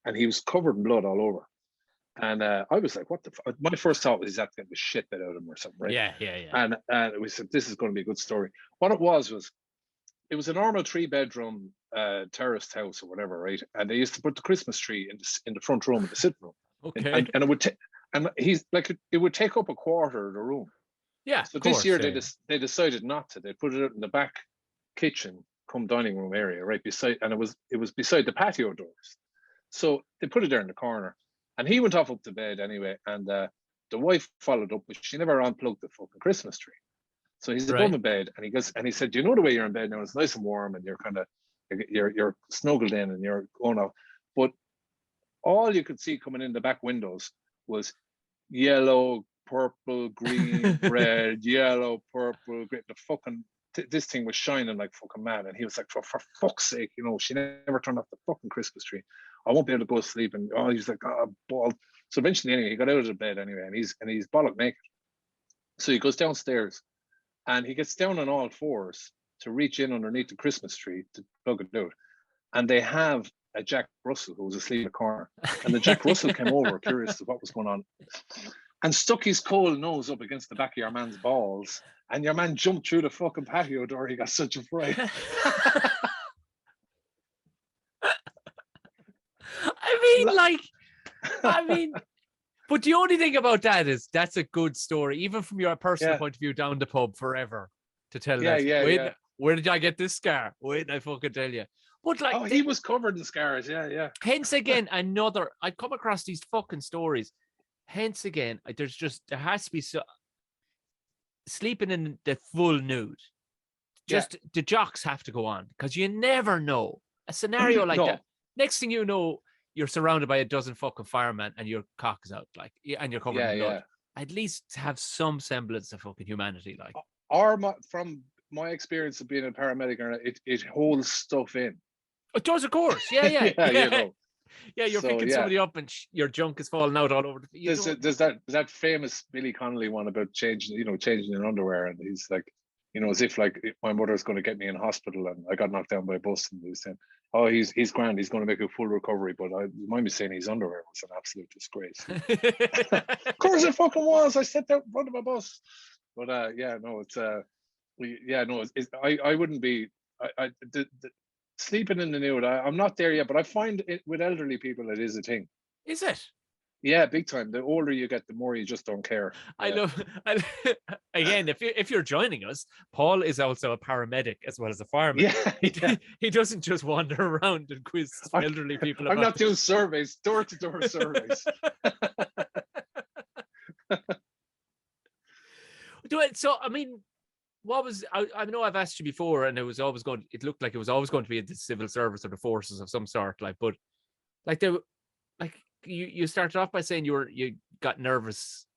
and he was covered in blood all over. And I was like, what the fuck? My first thought was he's had to get the shit bit out of him or something, right? Yeah. And we said, this is going to be a good story. What it was it was a normal 3-bedroom terraced house or whatever, right? And they used to put the Christmas tree in the front room, in the sitting room. Okay. And it would he's like, it would take up a quarter of the room. Yeah. So this year they decided not to. They put it in the back kitchen, come dining room area, right beside, and it was beside the patio doors. So they put it there in the corner, and he went off up to bed anyway. And the wife followed up, but she never unplugged the fucking Christmas tree. So he's above in bed, and he said, "Do you know the way you're in bed now? It's nice and warm, and you're kind of you're snuggled in, and you're going off." But all you could see coming in the back windows was yellow, purple, green, red, yellow, purple, green. The fucking this thing was shining like fucking mad, and he was like, "For fuck's sake, she never turned off the fucking Christmas tree. I won't be able to go to sleep." And he's like, bald. So eventually, anyway, he got out of the bed anyway, and he's bollock naked. So he goes downstairs, and he gets down on all fours to reach in underneath the Christmas tree to plug it out. And they have a Jack Russell who was asleep in the corner. And the Jack Russell came over, curious to what was going on, and stuck his cold nose up against the back of your man's balls. And your man jumped through the fucking patio door. He got such a fright. But the only thing about that is that's a good story, even from your personal point of view, down the pub forever to tell that. Where did I get this scar? Wait, I fucking tell you. But like, he was covered in scars. Yeah. Hence again, I come across these fucking stories. Hence again, there has to be sleeping in the full nude. Just the jocks have to go on, because you never know a scenario like that. Next thing you know, you're surrounded by a dozen fucking firemen, and your cock is out, like, and you're covered in blood. At least have some semblance of fucking humanity, like. From my experience of being a paramedic, it holds stuff in. It does, of course. Yeah. Yeah, you're picking somebody up, and your junk is falling out all over the. There's that famous Billy Connolly one about changing your underwear, and he's like, as if like my mother's going to get me in hospital, and I got knocked down by a bus, and he's saying, "Oh, he's grand. He's going to make a full recovery." But I mind me saying his underwear was an absolute disgrace. Of course, it fucking was. I stepped out in front of a bus. But I wouldn't be. Sleeping in the nude, I'm not there yet, but I find it with elderly people, it is a thing. Is it? Yeah, big time. The older you get, the more you just don't care. Again, if you're joining us, Paul is also a paramedic as well as a fireman. Yeah. He doesn't just wander around and quiz elderly people. I'm not doing surveys, door-to-door surveys. So, I mean, I know I've asked you before, and it looked like it was always going to be the civil service or the forces of some sort, like, but like you started off by saying you got nervous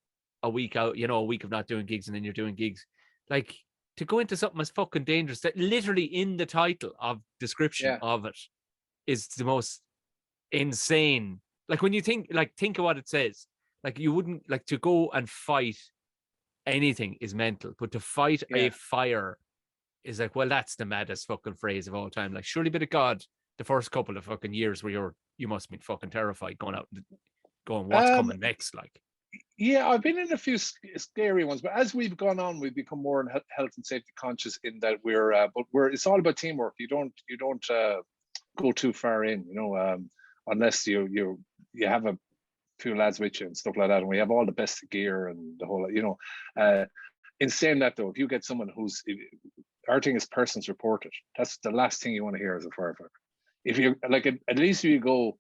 a week out, a week of not doing gigs, and then you're doing gigs. Like, to go into something as fucking dangerous, that literally in the title of description of it is the most insane. Like, when you think of what it says, like, you wouldn't, like, to go and fight anything is mental, but to fight a fire is like, well, that's the maddest fucking phrase of all time. Like, surely be to God, the first couple of fucking years where you must have been fucking terrified going out and going, what's coming next? Like, yeah, I've been in a few scary ones, but as we've gone on, we've become more health and safety conscious in that it's all about teamwork. You don't go too far in, unless you have a few lads with you and stuff like that, and we have all the best gear and the whole, in saying that though, if you get someone who's our thing is persons reported. That's the last thing you want to hear as a firefighter. If you like, at least if you go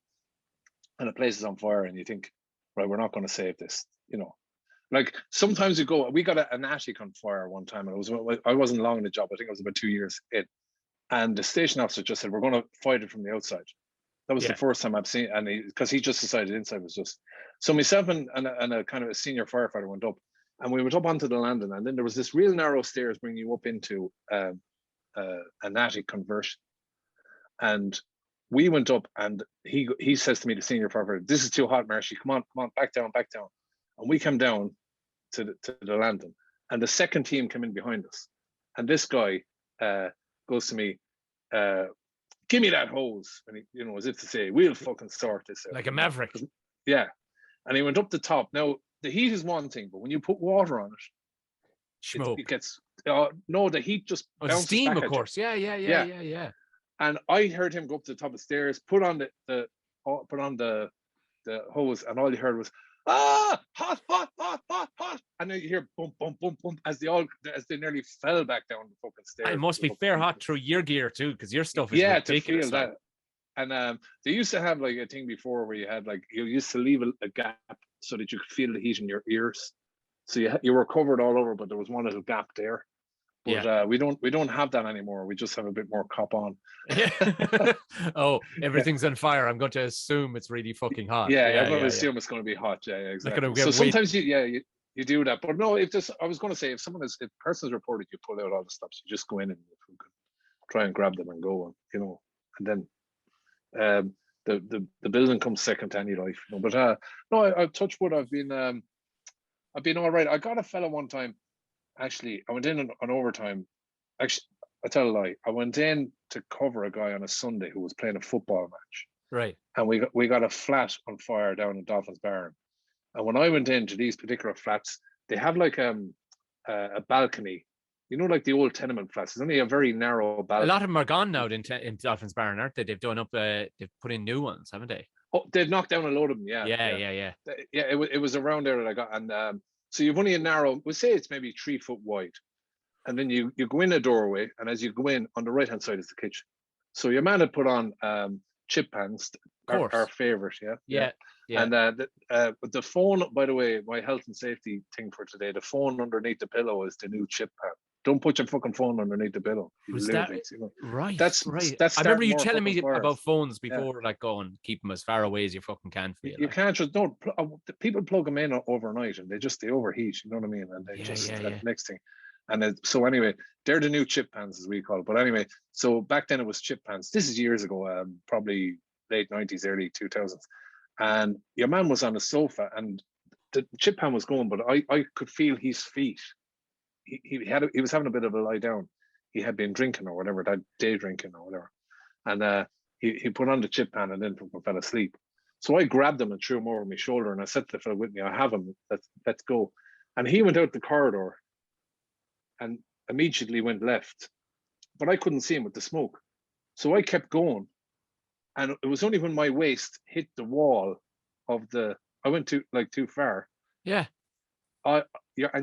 and a place is on fire and you think, right, we're not going to save this, you know. Like sometimes you go, we got an attic on fire one time, and I wasn't long in the job. I think it was about 2 years in, and the station officer just said, "We're going to fight it from the outside." That was the first time I've seen, and because he just decided inside was just. So myself and a kind of a senior firefighter went up, and we went up onto the landing, and then there was this real narrow stairs bringing you up into an attic conversion, and we went up, and he says to me, the senior firefighter, "This is too hot, Marshy. Come on, back down." And we came down to the landing, and the second team came in behind us, and this guy goes to me, "Give me that hose," and he, you know, as if to say, "We'll fucking sort this out." Like a maverick. Yeah, and he went up the top. Now the heat is one thing, but when you put water on Smoke. it gets no, the heat just bounces steam, back of course. Yeah. And I heard him go up to the top of the stairs, put on the hose, and all you heard was, "Ah, hot," and then you hear boom, boom, boom, boom, as they nearly fell back down the fucking stairs. It must be fair hot through your gear too, because your stuff is ridiculous. To feel that. And they used to have like a thing before where you had like, you used to leave a gap so that you could feel the heat in your ears. So you were covered all over, but there was one little gap there. But we don't have that anymore. We just have a bit more cop on. Oh, everything's on fire. I'm going to assume it's really fucking hot. I'm going to assume it's going to be hot. Yeah, exactly. So sometimes you do that. But no, I was going to say, if person's reported, you pull out all the stops. You just go in and try and grab them and go, and you know, and then the building comes second to any life. You know? But no, I touch wood. I've been all right. I got a fella one time. Actually, I went in on overtime. Actually, I tell a lie. I went in to cover a guy on a Sunday who was playing a football match. Right. And we got a flat on fire down in Dolphins Barn. And when I went into these particular flats, they have like a balcony. You know, like the old tenement flats. It's only a very narrow balcony. A lot of them are gone now in Dolphins Barn, aren't they? They've done up. They've put in new ones, haven't they? Oh, they've knocked down a load of them. Yeah. Yeah. It was around there that I got, and so you've only a narrow. We'll say it's maybe 3 foot wide, and then you go in a doorway, and as you go in, on the right hand side is the kitchen. So your man had put on chip pans, our favorite. Yeah. And the phone, by the way, my health and safety thing for today, the phone underneath the pillow is the new chip pan. Don't put your fucking phone underneath the pillow. Right? That's right. That's I remember you telling me fires. about phones before, like going, keep them as far away as you fucking can. You can't just people plug them in overnight and they overheat. You know what I mean? And they next thing. And so anyway, they're the new chip pans as we call it. But anyway, so back then it was chip pans. This is years ago, probably late 90s, early 2000s. And your man was on the sofa and the chip pan was going, but I could feel his feet. He was having a bit of a lie down. He had been drinking or whatever, that day drinking or whatever. And he put on the chip pan and then fell asleep. So I grabbed him and threw him over my shoulder and I said to the fellow with me, "I have him, let's go." And he went out the corridor and immediately went left. But I couldn't see him with the smoke. So I kept going. And it was only when my waist hit the wall I went too far. Yeah. And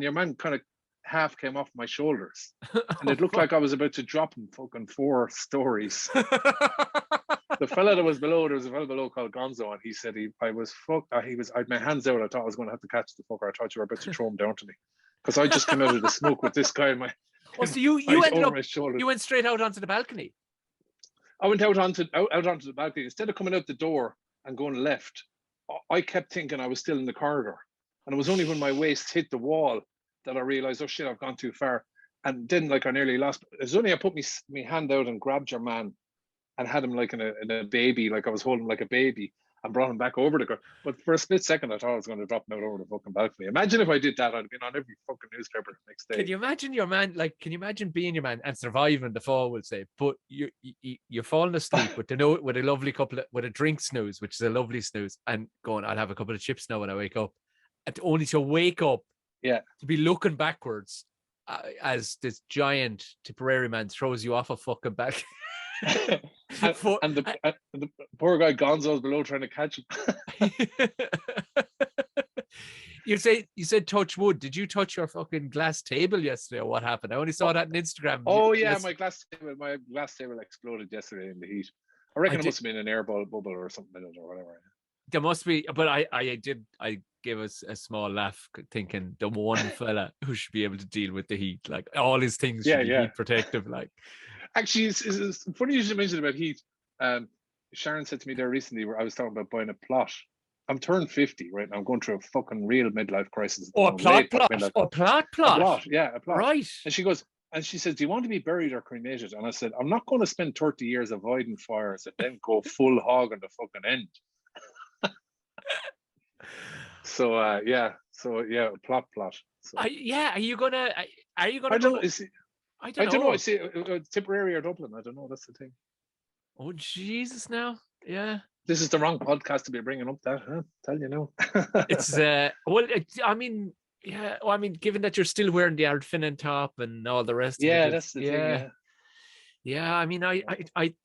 your man kind of half came off my shoulders. And it looked like I was about to drop him fucking 4 stories. The fella that was below, there was a fella below called Gonzo, and he said I had my hands out. I thought I was going to have to catch the fucker. I thought you were about to throw him down to me. Because I just came out of the smoke with this guy in my so you went straight out onto the balcony. I went out onto the balcony. Instead of coming out the door and going left, I kept thinking I was still in the corridor. And it was only when my waist hit the wall that I realized, oh shit, I've gone too far. And then I nearly lost. It was only I put my hand out and grabbed your man and had him like in a baby, like I was holding him like a baby, and brought him back over the car. But for a split second, I thought I was going to drop him out over the fucking balcony. Imagine if I did that, I'd have been on every fucking newspaper the next day. Can you imagine your man? Like, can you imagine being your man and surviving the fall? We'll say, but you're falling asleep with a lovely with a drink snooze, which is a lovely snooze, and going, I'll have a couple of chips now when I wake up, and only to wake up, to be looking backwards as this giant Tipperary man throws you off a fucking back. and the poor guy Gonzo's below trying to catch him. You said touch wood. Did you touch your fucking glass table yesterday, or what happened? I only saw that on Instagram. Oh yeah, Yes. my glass table exploded yesterday in the heat. I reckon it must have been an air bubble or something in it or whatever. There must be, but I gave us a small laugh thinking the one fella who should be able to deal with the heat, like all his things should be heat protective. Like, actually, it's funny you should mention about heat. Sharon said to me there recently where I was talking about buying a plot. I'm turned 50 right now. I'm going through a fucking real midlife crisis. Oh, a plot. Yeah, a plot. Right. And she says, do you want to be buried or cremated? And I said, I'm not going to spend 30 years avoiding fires and then go full hog on the fucking end. So a plot. So. Are you gonna? I don't know. I don't know. I see Tipperary or Dublin. I don't know. That's the thing. Oh Jesus! Now, yeah. This is the wrong podcast to be bringing up that. Huh? Tell you now. It's given that you're still wearing the Ardfinnan top and all the rest. Yeah, of it, that's the thing. Yeah. I mean, I'd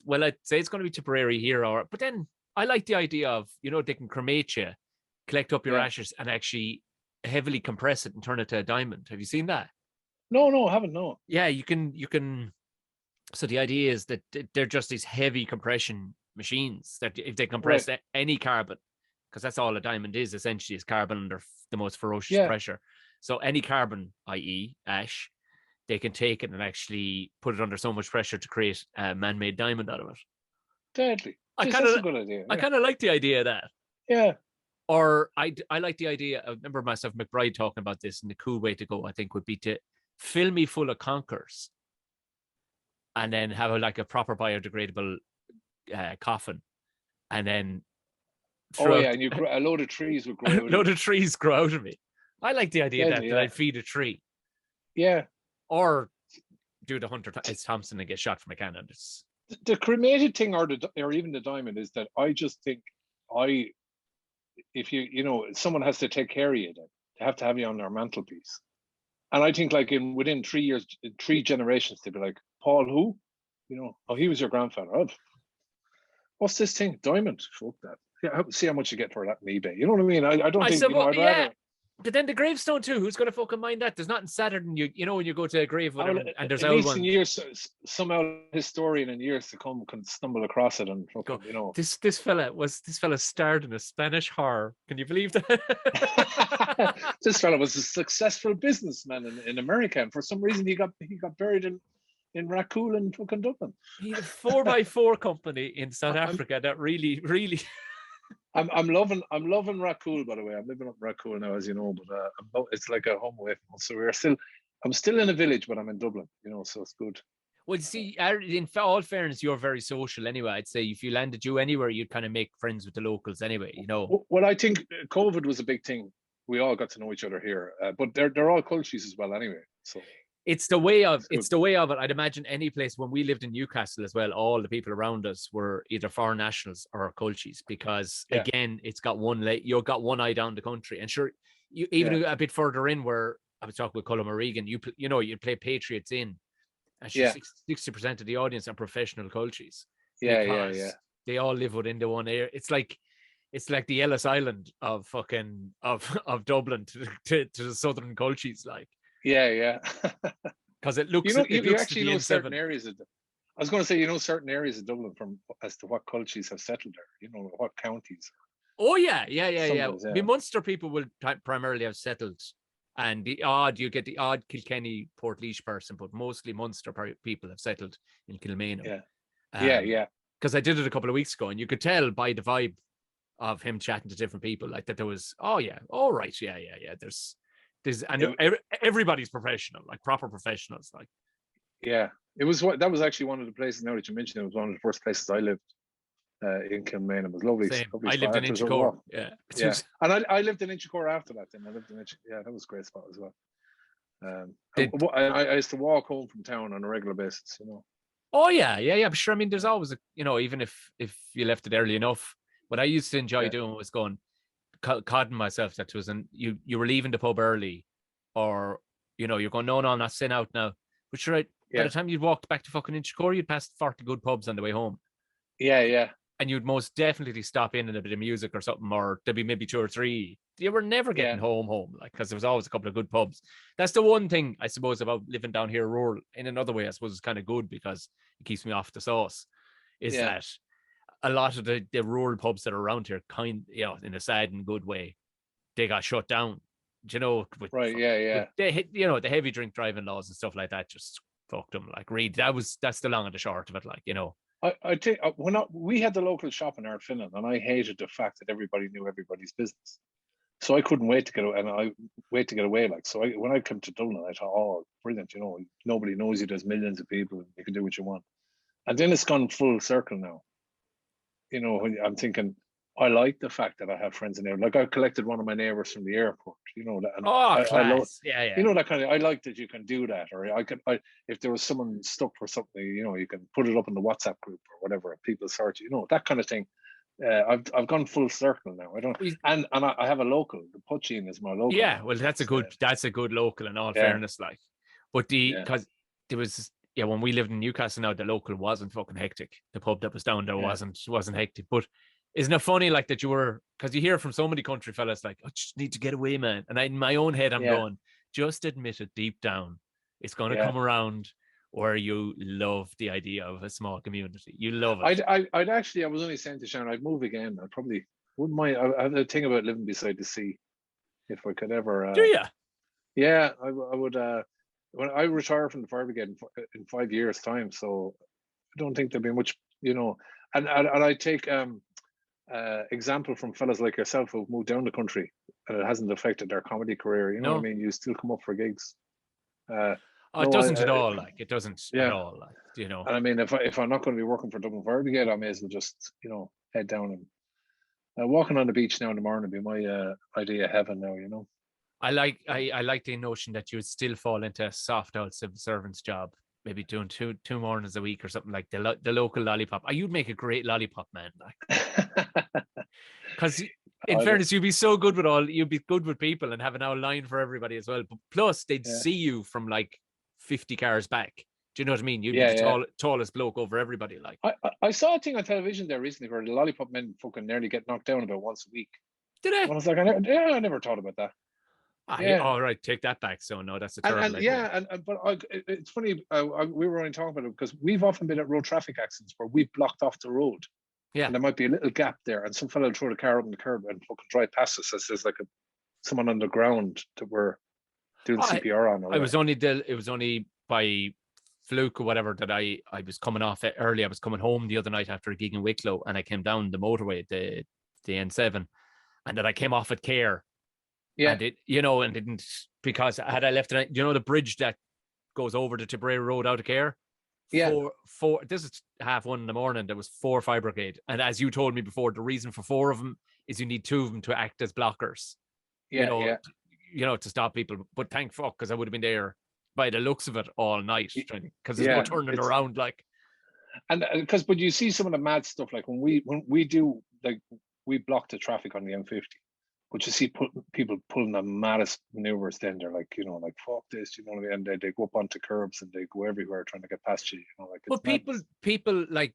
say it's going to be Tipperary here, but then I like the idea of they can cremate you, collect up your ashes, and actually heavily compress it and turn it to a diamond. Have you seen that? No, I haven't. No. Yeah, you can. So the idea is that they're just these heavy compression machines that if they compress any carbon, because that's all a diamond is essentially, is carbon under the most ferocious pressure. So any carbon, i.e. ash, they can take it and actually put it under so much pressure to create a man-made diamond out of it. Deadly. That's a good idea. I kind of like the idea of that. Yeah. Or I like the idea. I remember myself McBride talking about this, and the cool way to go, I think, would be to fill me full of conkers and then have a proper biodegradable coffin, and then and a load of trees would grow. A load of trees grow out of me. I like the idea that I'd feed a tree. Yeah. Or do the Hunter S. Thompson and get shot from a cannon. The cremated thing, or even the diamond, is that I just think if someone has to take care of you, they have to have you on their mantelpiece. And I think within 3 years, 3 generations, they'd be like, Paul, who? He was your grandfather. Oh, what's this thing? Diamond. Fuck that. Yeah, see how much you get for that on eBay. You know what I mean? I don't think, I'd rather... But then the gravestone too. Who's going to fucking mind that? There's nothing sadder than when you go to a grave, whatever, and there's at least in years, somehow historian in years to come can stumble across it and fucking, This fella starred in a Spanish horror. Can you believe that? This fella was a successful businessman in America, and for some reason he got buried in Racool and fucking Dublin. He had a 4x4 company in South Africa that really, really. I'm loving Racool, by the way. I'm living up Racool now, as you know, but it's like a home away from us. So I'm still in a village, but I'm in Dublin, so it's good. Well, see, in all fairness, you're very social anyway. I'd say if you landed anywhere, you'd kind of make friends with the locals anyway, Well, I think COVID was a big thing. We all got to know each other here, but they're all cultures as well anyway. So it's the way of it. I'd imagine any place when we lived in Newcastle as well, all the people around us were either foreign nationals or cultures, because again, it's got you've got one eye down the country. And sure, you even a bit further in where I was talking with Colin O'Regan, you play Patriots in, and 60% of the audience are professional cultures. Yeah. They all live within the one area. It's like the Ellis Island of fucking of Dublin to the southern cultures, like. Yeah. Because it looks. You actually know certain areas of. I was going to say, certain areas of Dublin as to what cultures have settled there. What counties. Oh yeah. I mean, Munster people will primarily have settled, and you get the odd Kilkenny, Portlaoise person, but mostly Munster people have settled in Kilmainham. Yeah. Because I did it a couple of weeks ago, and you could tell by the vibe of him chatting to different people, like that there was. Oh yeah. All right. Yeah. And everybody's professional, like proper professionals, like. Yeah, that was actually one of the places. Now that you mentioned it, was one of the first places I lived in Kilmainham. It was lovely. Same. I lived in Inchicore. Yeah. And I lived in Inchicore after that. Then I lived in Inchicore. That was a great spot as well. I used to walk home from town on a regular basis. Oh yeah. But sure. I mean, there's always even if you left it early enough. What I used to enjoy doing was going. Codding myself that was you were leaving the pub early, or you're going, no, I'm not sitting out now, but sure, by the time you'd walked back to fucking Inchicore, you'd passed 40 good pubs on the way home. Yeah and you'd most definitely stop in a bit of music or something, or there'd be maybe 2 or 3. You were never getting home, like, because there was always a couple of good pubs. That's the one thing, I suppose, about living down here rural. In another way, I suppose it's kind of good because it keeps me off the sauce, is that a lot of the rural pubs that are around here, in a sad and good way, they got shut down. You know, with the heavy drink driving laws and stuff like that just fucked them. Like, Reed, that's the long and the short of it. Like, you know. I think we had the local shop in Ardfinnan, and I hated the fact that everybody knew everybody's business. So I couldn't wait to get away, and I wait to get away. Like, so when I came to Dublin, I thought, oh, brilliant! You know, nobody knows you. There's millions of people. You can do what you want. And then it's gone full circle now. You know, I'm thinking, I like the fact that I have friends in there. Like, I collected one of my neighbors from the airport. You know that. And class. I love, yeah. You know, that kind of. I like that you can do that, or if there was someone stuck for something, you know, you can put it up in the WhatsApp group or whatever, and people search. You know, that kind of thing. I've gone full circle now. I don't, and I have a local. The Puchin is my local. Yeah, well, that's a good local in all fairness, like. But because there was when we lived in Newcastle now, the local wasn't fucking hectic. The pub that was down there wasn't hectic. But isn't it funny, like, that you were, because you hear from so many country fellas like, I just need to get away, man. And in my own head, I'm going, just admit it deep down. It's going to come around. Or you love the idea of a small community. You love it. I'd actually, I was only saying to Sharon, I'd move again. I probably wouldn't mind. I have a thing about living beside the sea. If I could ever. Do you? Yeah, I would. When I retire from the fire brigade in 5 years' time, so I don't think there'll be much, you know. And I take example from fellas like yourself who've moved down the country, and it hasn't affected their comedy career. You know what I mean? You still come up for gigs. It doesn't at all. Like, it doesn't at all. Like, you know. And I mean, if I'm not going to be working for Dublin Fire Brigade, I may as well just, you know, head down and walking on the beach now in the morning would be my idea of heaven now. You know. I like the notion that you would still fall into a soft old civil servant's job, maybe doing two mornings a week or something, like the local lollipop. You'd make a great lollipop man, like. Because in fairness, you'd be so good you'd be good with people and have an old line for everybody as well. But plus, they'd see you from like 50 cars back. Do you know what I mean? You'd be the tallest bloke over everybody. Like, I saw a thing on television there recently where the lollipop men fucking nearly get knocked down about once a week. Did I? And I was like, I never thought about that. All right, take that back. So no, that's a terrible idea. But it's funny. We were only talking about it because we've often been at road traffic accidents where we've blocked off the road. Yeah, and there might be a little gap there, and some fellow will throw the car up on the curb and fucking drive past us as there's like someone on the ground that we're doing CPR on. It was only by fluke or whatever that I was coming off it early. I was coming home the other night after a gig in Wicklow, and I came down the motorway, the N7, and that I came off at Care. Yeah, and and didn't, because had I left it, the bridge that goes over the Tipperary Road out of Care. Yeah, four. This is 1:30 in the morning. There was 4 fire brigade, and as you told me before, the reason for 4 of them is you need 2 of them to act as blockers. To stop people. But thank fuck, because I would have been there by the looks of it all night, because there's no turning around, like. And but you see some of the mad stuff, like when we do, like, we block the traffic on the M50. But you see people pulling the maddest maneuvers, then they're like, like, fuck this, and they go up onto curbs and they go everywhere trying to get past you, like. But people like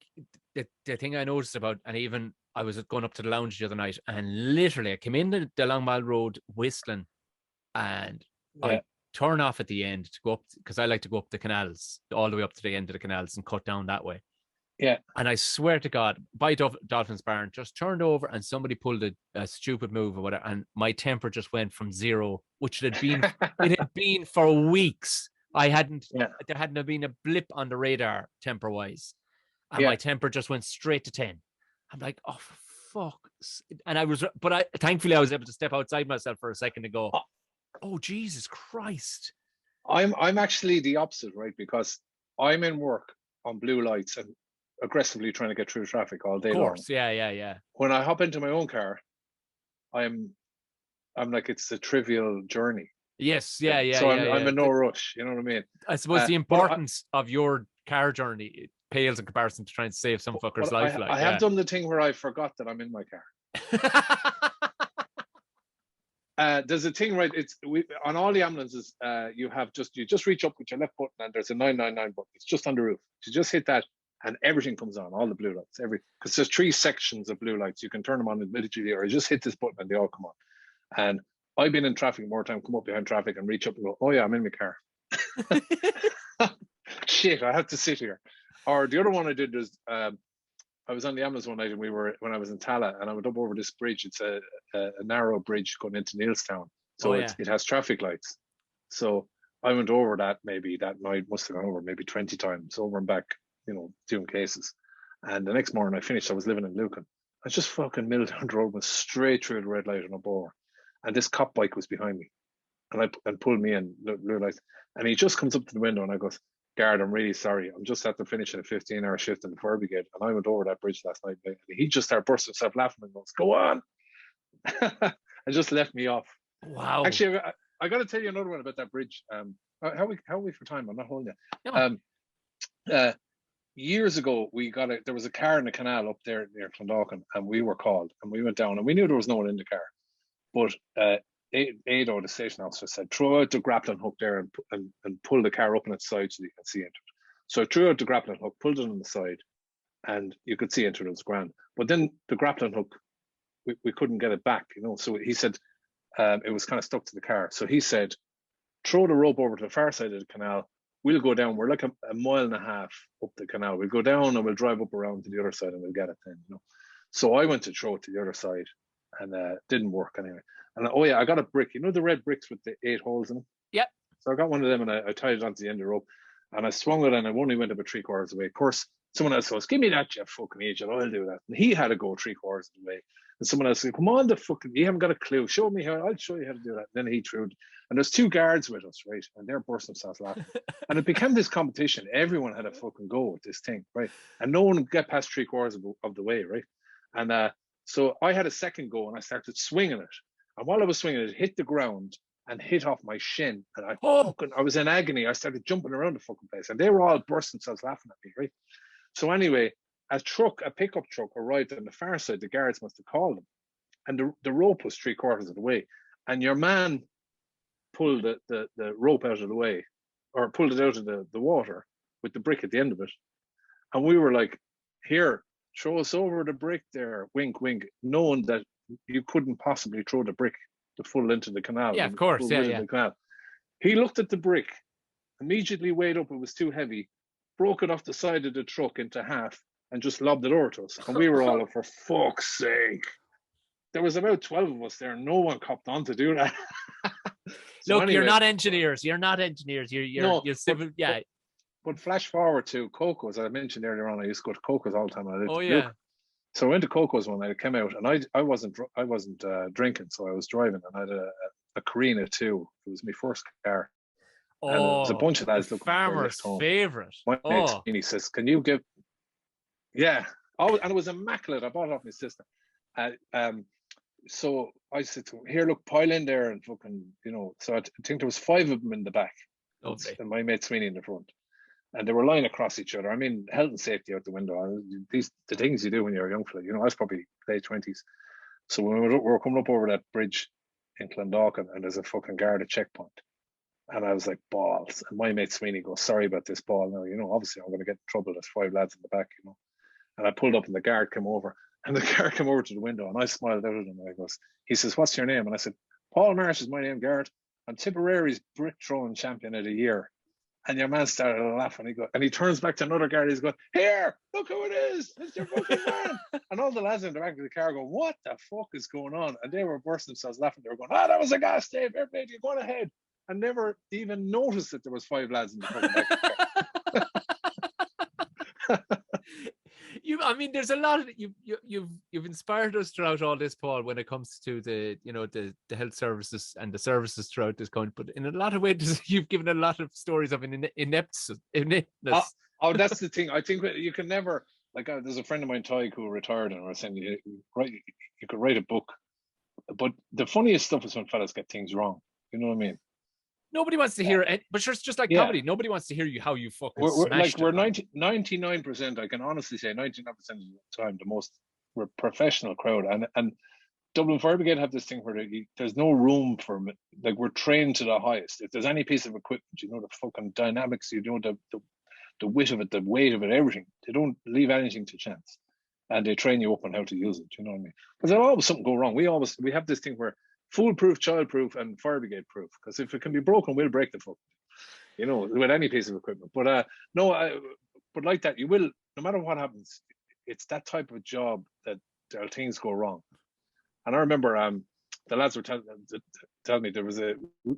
the thing I noticed about, and even I was going up to the lounge the other night, and literally I came in the Long Mile Road whistling, and I turn off at the end to go up, because I like to go up the canals all the way up to the end of the canals and cut down that way. Yeah, and I swear to God, by Dolphin's Barn, just turned over and somebody pulled a stupid move or whatever, and my temper just went from 0, which it had been for weeks. There hadn't been a blip on the radar temper wise, and my temper just went straight to 10. I'm like, oh fuck! And thankfully I was able to step outside myself for a second to go, oh Jesus Christ! I'm actually the opposite, right? Because I'm in work on blue lights and aggressively trying to get through traffic all day long. Of course, yeah. When I hop into my own car, I'm like, it's a trivial journey. Yes, yeah. So I'm in no rush. You know what I mean? I suppose the importance of your car journey pales in comparison to trying to save some fucker's life. I have done the thing where I forgot that I'm in my car. There's a thing, right? On all the ambulances, you just reach up with your left button, and there's a 999 button. It's just on the roof. You just hit that, and everything comes on, all the blue lights, because there's 3 sections of blue lights. You can turn them on immediately, or you just hit this button and they all come on. And I've been in traffic more time, come up behind traffic and reach up and go, oh yeah, I'm in my car. Shit, I have to sit here. Or the other one I did was, I was on the Amazon night and when I was in Tala, and I went up over this bridge. It's a narrow bridge going into Neilstown. So it has traffic lights. So I went over that maybe that night, must have gone over maybe 20 times, over and back, doing cases. And the next morning I finished, I was living in Lucan. I just fucking milled down the road, went straight through the red light and up over. And this cop bike was behind me. And pulled me in, blue lights. And he just comes up to the window and I goes, Guard, I'm really sorry. I'm just after finishing a 15-hour shift in the fire brigade. And I went over that bridge last night. And he just started bursting himself laughing and goes, go on. And just left me off. Wow. Actually, I got to tell you another one about that bridge. How are we for time? I'm not holding you. No. Years ago, there was a car in the canal up there near Clondalkin, and we were called, and we went down, and we knew there was no one in the car. But Ado, the station officer, said, throw out the grappling hook there and pull the car up on its side so you can see into it. So I threw out the grappling hook, pulled it on the side, and you could see into it. It was grand. But then the grappling hook, we couldn't get it back, So he said it was kind of stuck to the car. So he said, throw the rope over to the far side of the canal. We'll go down. We're like a mile and a half up the canal. We'll go down and we'll drive up around to the other side and we'll get it then, So I went to throw it to the other side, and didn't work anyway. And oh yeah, I got a brick. The red bricks with the 8 holes in them? Yep. So I got one of them and I tied it onto the end of the rope, and I swung it, and I only went about 3/4 away. Of course, someone else goes, give me that, you fucking idiot, I'll do that. And he had to go 3/4 of the way. And someone else said, come on, you haven't got a clue. Show me how, I'll show you how to do that. And then he threw it. And there's 2 guards with us, right? And they're bursting themselves laughing. And it became this competition. Everyone had a fucking go with this thing, right? And no one got past 3/4 of the way, right? And so I had a second go, and I started swinging it. And while I was swinging it hit the ground and hit off my shin. And I was in agony. I started jumping around the fucking place. And they were all bursting themselves laughing at me, right? So anyway, a pickup truck arrived on the far side. The guards must have called them. And the rope was 3/4 of the way. And your man pulled the rope out of the way, or pulled it out of the water with the brick at the end of it. And we were like, here, throw us over the brick there, wink, wink, knowing that you couldn't possibly throw the brick to full into the canal. Yeah, of course, yeah. The canal. He looked at the brick, immediately weighed up, it was too heavy, broke it off the side of the truck into half, and just lobbed it over to us. And we were all like, for fuck's sake. There was about 12 of us there. No one copped on to do that. So Look, anyway, you're not engineers. You're civil, yeah. But flash forward to Coco's, I mentioned earlier on, I used to go to Coco's all the time. Oh yeah. So I went to Coco's one night. I came out, and I wasn't drinking, so I was driving, and I had a Crean Ep2. It was my first car. Oh, and there was a bunch of lads looking farmer's favorite. My mate says, "Can you give?" Yeah. Oh, and it was immaculate. I bought it off my sister. So I said to him, "Here, look, pile in there and fucking, So I think there was 5 of them in the back, and my mate Sweeney in the front. And they were lying across each other. I mean, health and safety out the window. The things you do when you're a young fella. I was probably late 20s. So when we were coming up over that bridge in Clondalkin, and there's a fucking guard at checkpoint. And I was like, balls. And my mate Sweeney goes, sorry about this ball now. Obviously I'm going to get in trouble. There's 5 lads in the back, And I pulled up and the guard came over. And the guard came over to the window and I smiled out at him. And he says, what's your name? And I said, Paul Marsh is my name, guard. I'm Tipperary's brick throwing champion of the year. And your man started laughing. And he turns back to another guard. He's going, here, look who it is. It's your fucking man. And all the lads in the back of the car go, what the fuck is going on? And they were bursting themselves laughing. They were going, that was a gas tape. Everybody, you're going ahead. And never even noticed that there was 5 lads in the fucking back of the car. There's a lot of you've inspired us throughout all this, Paul, when it comes to the health services and the services throughout this country. But in a lot of ways, you've given a lot of stories of ineptness. That's the thing. I think you can never, there's a friend of mine, Tyke, who retired, and I was saying you could write a book, but the funniest stuff is when fellas get things wrong. You know what I mean? Nobody wants to hear it, but it's just like comedy. Nobody wants to hear how you fucking smashed it. We're 99%. I can honestly say 99% of the time, we're professional crowd, and Dublin Fire Brigade have this thing where there's no room for we're trained to the highest. If there's any piece of equipment, the fucking dynamics, the the wit of it, the weight of it, everything. They don't leave anything to chance, and they train you up on how to use it. You know what I mean? Because there'll always something go wrong. We have this thing where foolproof, childproof, and fire brigade proof. Because if it can be broken, we'll break the fuck. You know, with any piece of equipment. But but like that, you will, no matter what happens. It's that type of job that things go wrong. And I remember the lads were telling me there was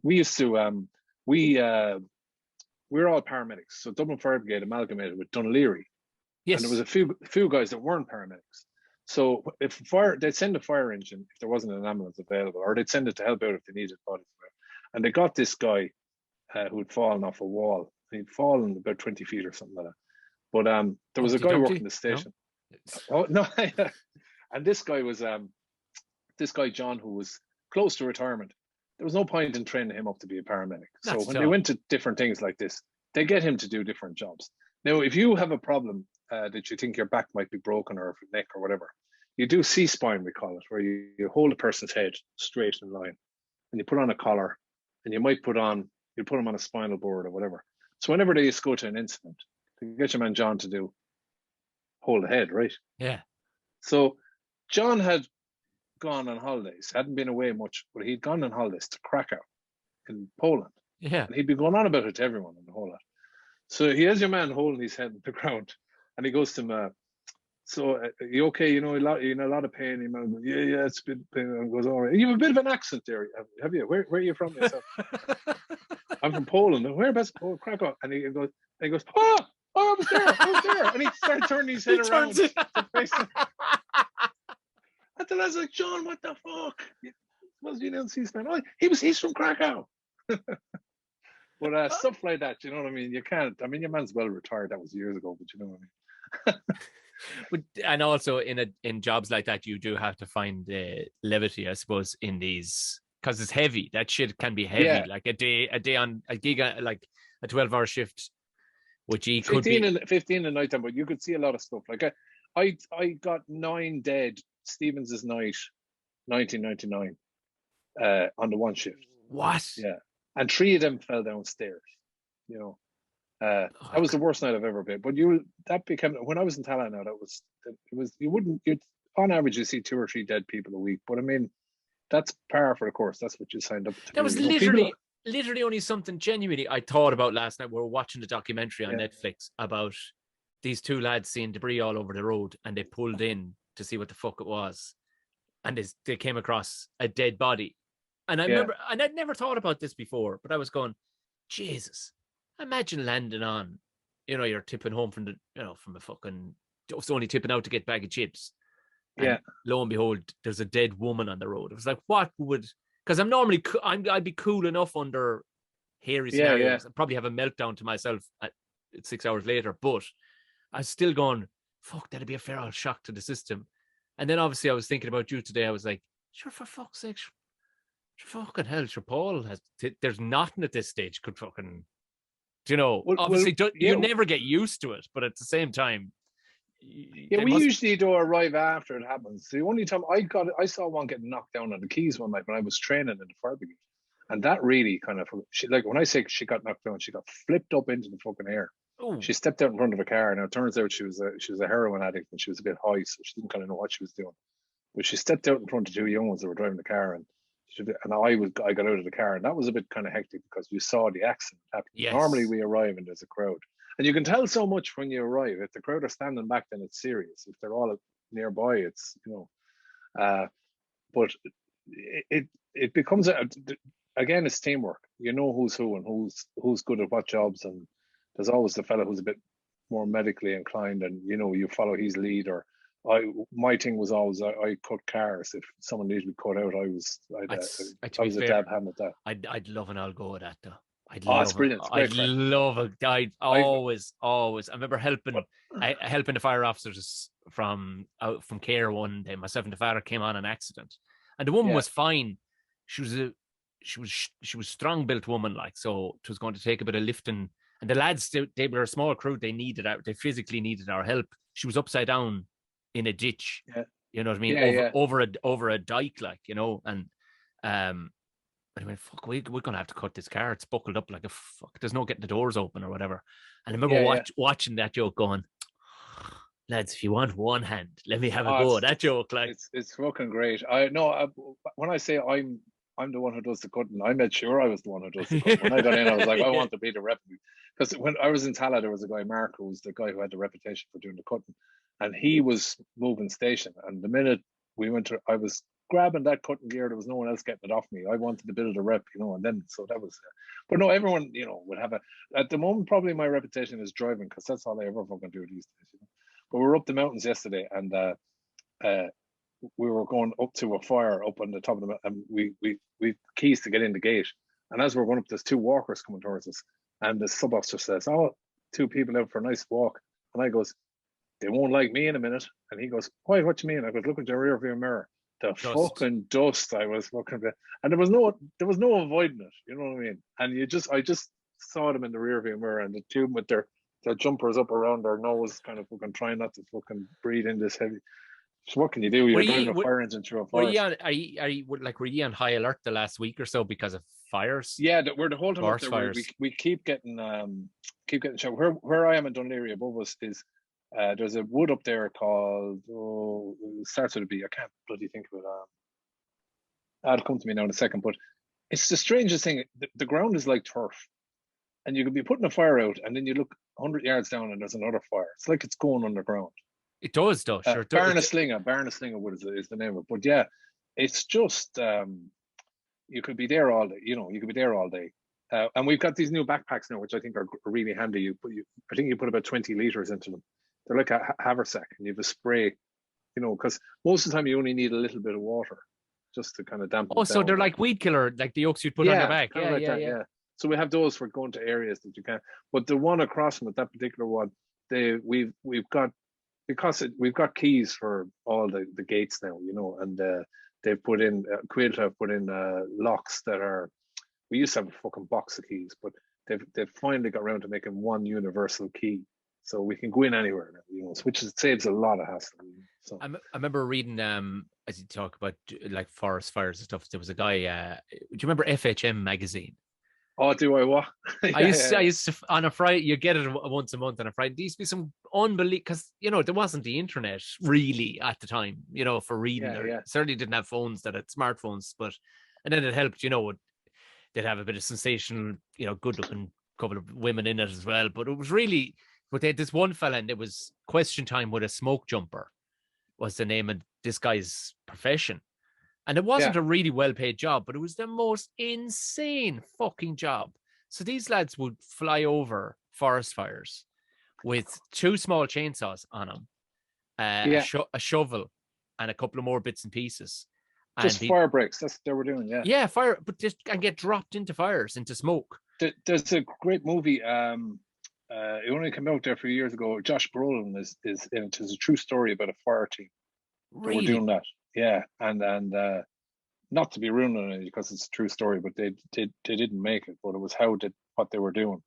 we used to we're all paramedics. So Dublin Fire Brigade amalgamated with Dunleary. Yes. And there was a few guys that weren't paramedics. So if they'd send a fire engine if there wasn't an ambulance available, or they'd send it to help out if they needed bodies. And they got this guy who'd fallen off a wall. He'd fallen about 20 feet or something like that. But there was a guy working the station. No? Oh no! And this guy was John, who was close to retirement. There was no point in training him up to be a paramedic. So when they went to different things like this, they get him to do different jobs. Now, if you have a problem that you think your back might be broken or neck or whatever, you do C-spine, we call it, where you hold a person's head straight in line, and you put on a collar, and you put them on a spinal board or whatever. So whenever they used to go to an incident, to get your man John to hold the head, right? Yeah. So John had gone on holidays, hadn't been away much, but he'd gone on holidays to Krakow in Poland. Yeah. And he'd been going on about it to everyone and the whole lot. So he has your man holding his head on the ground, and he goes to him, so you okay? You know, a lot of pain. He goes, yeah, it's a bit pain. And goes, all right. You have a bit of an accent there, have you? Where are you from yourself? I'm from Poland. And whereabouts? Oh, Krakow. And he goes, oh, I was there. And he started turning his head around to face him. And then I was like, John, what the fuck? Was you didn't see this man? Oh, he's from Krakow. But stuff like that, you know what I mean? You can't. I mean, your man's well retired. That was years ago, but you know what I mean. But and also in jobs like that, you do have to find levity, I suppose, in these, because it's heavy. That shit can be heavy. Yeah. Like a day on a gig, like a 12-hour shift, which he could be 15 a night time. But you could see a lot of stuff. Like I got 9 dead Stevens's night, 1999, on the one shift. What? Yeah, and 3 of them fell downstairs. You know. That was the worst night I've ever been. But that became, when I was in Tallaght now, on average you see 2 or 3 dead people a week. But I mean, that's par for the course. That's what you signed up to. That was literally only something genuinely I thought about last night. We were watching the documentary on Netflix about these 2 lads seeing debris all over the road, and they pulled in to see what the fuck it was, and they came across a dead body. And I remember, and I'd never thought about this before, but I was going, Jesus. Imagine landing on, you're tipping home from a fucking, just only tipping out to get a bag of chips. And lo and behold, there's a dead woman on the road. It was like, because I'm normally, I'd be cool enough under hairy scenarios. I'd probably have a meltdown to myself at 6 hours later, but I was still going, fuck, that'd be a fair old shock to the system. And then obviously I was thinking about you today. I was like, sure, for fuck's sake, fucking hell, sure, Paul there's nothing at this stage could fucking, obviously you never get used to it, but at the same time, we usually do arrive after it happens. The only time I saw one getting knocked down on the quays one night when I was training in the fire brigade, and that really kind of, when I say she got knocked down, she got flipped up into the fucking air. Ooh. She stepped out in front of a car. Now it turns out she was a heroin addict, and she was a bit high, so she didn't kind of know what she was doing. But she stepped out in front of 2 young ones that were driving the car, and I got out of the car, and that was a bit kind of hectic because you saw the accident happen. Yes. Normally we arrive and there's a crowd, and you can tell so much when you arrive. If the crowd are standing back, then it's serious. If they're all nearby, it's but it becomes again, it's teamwork. You know who's who and who's good at what jobs, and there's always the fella who's a bit more medically inclined, and you follow his lead. Or my thing was always I cut cars. If someone needed to be cut out, I was a dab hand at that. I'd love an I'll go with that though. It's brilliant. I'd love it. I'd always. I remember helping the fire officers from care one day. Myself and the father came on an accident, and the woman was fine. She was strong built woman, like, so it was going to take a bit of lifting. And the lads, they were a small crew. They physically needed our help. She was upside down in a ditch, you know what I mean? Over a dike, like, and And I went, fuck, we're going to have to cut this car. It's buckled up like a fuck. There's no getting the doors open or whatever. And I remember watching that joke going, lads, if you want one hand, let me have a go at that joke. Like, it's fucking great. I know when I say I'm the one who does the cutting, I made sure I was the one who does the cutting. When I got in, I was like, I want to be the rep. Because when I was in Tala, there was a guy, Mark, who was the guy who had the reputation for doing the cutting. And he was moving station. And the minute we went to, I was grabbing that cutting gear, there was no one else getting it off me. I wanted to build a rep, and then so that was but no, everyone, would have at the moment probably my reputation is driving, because that's all I ever fucking do these days. But we were up the mountains yesterday, and we were going up to a fire up on the top of the mountain, and we keys to get in the gate. And as we're going up, there's two walkers coming towards us, and the sub officer says, "Oh, two people out for a nice walk." And I goes, "They won't like me in a minute." And he goes, "Why? What you mean?" I goes, "Look at your rear view mirror. The dust. Fucking dust." I was fucking, and there was no avoiding it. You know what I mean? And I just saw them in the rear view mirror, and the two with their jumpers up around their nose, kind of fucking trying not to fucking breathe in this heavy. So what can you do? You're driving a fire engine through a forest. Were you on high alert the last week or so because of fires? Yeah, we're the whole time up there. We keep getting shot. Where I am in Dunleary above us is there's a wood up there called it starts with a B. I can't bloody think of it. That'll come to me now in a second. But it's the strangest thing. The ground is like turf, and you could be putting a fire out, and then you look 100 yards down, and there's another fire. It's like it's going underground. It does, though. Sure. Barnaslinga wood is the name of it. But yeah, it's just you could be there all day. You could be there all day. And we've got these new backpacks now, which I think are really handy. I think you put about 20 liters into them. They're like a haversack, and you have a spray. Because most of the time you only need a little bit of water just to kind of dampen. Oh, so they're like weed killer, like the oaks you'd put on your back. Yeah. So we have those for going to areas that you can. But the one across from it, that particular one, we've got. Because we've got keys for all the gates now, and they've put in Quid have put in locks that are. We used to have a fucking box of keys, but they've finally got around to making one universal key, so we can go in anywhere now, which saves a lot of hassle. So I remember reading as you talk about like forest fires and stuff. There was a guy. Do you remember FHM magazine? Oh, do I what? I used to on a Friday. You get it once a month on a Friday. There used to be some unbelievable, because there wasn't the internet really at the time. For reading. Certainly didn't have phones that had smartphones, and then it helped. They'd have a bit of sensational, good looking couple of women in it as well. But it was really. But they had this one fella, and it was Question Time with a Smoke Jumper, was the name of this guy's profession. And it wasn't a really well-paid job, but it was the most insane fucking job. So these lads would fly over forest fires with two small chainsaws on them, a shovel, and a couple of more bits and pieces. Just fire breaks. That's what they were doing, yeah. Yeah, fire, but and get dropped into fires, into smoke. There's a great movie. It only came out there a few years ago. Josh Brolin is in it. It's a true story about a fire team. Really? They were doing that. Yeah, and not to be ruining it because it's a true story, but they didn't make it. But it was what they were doing.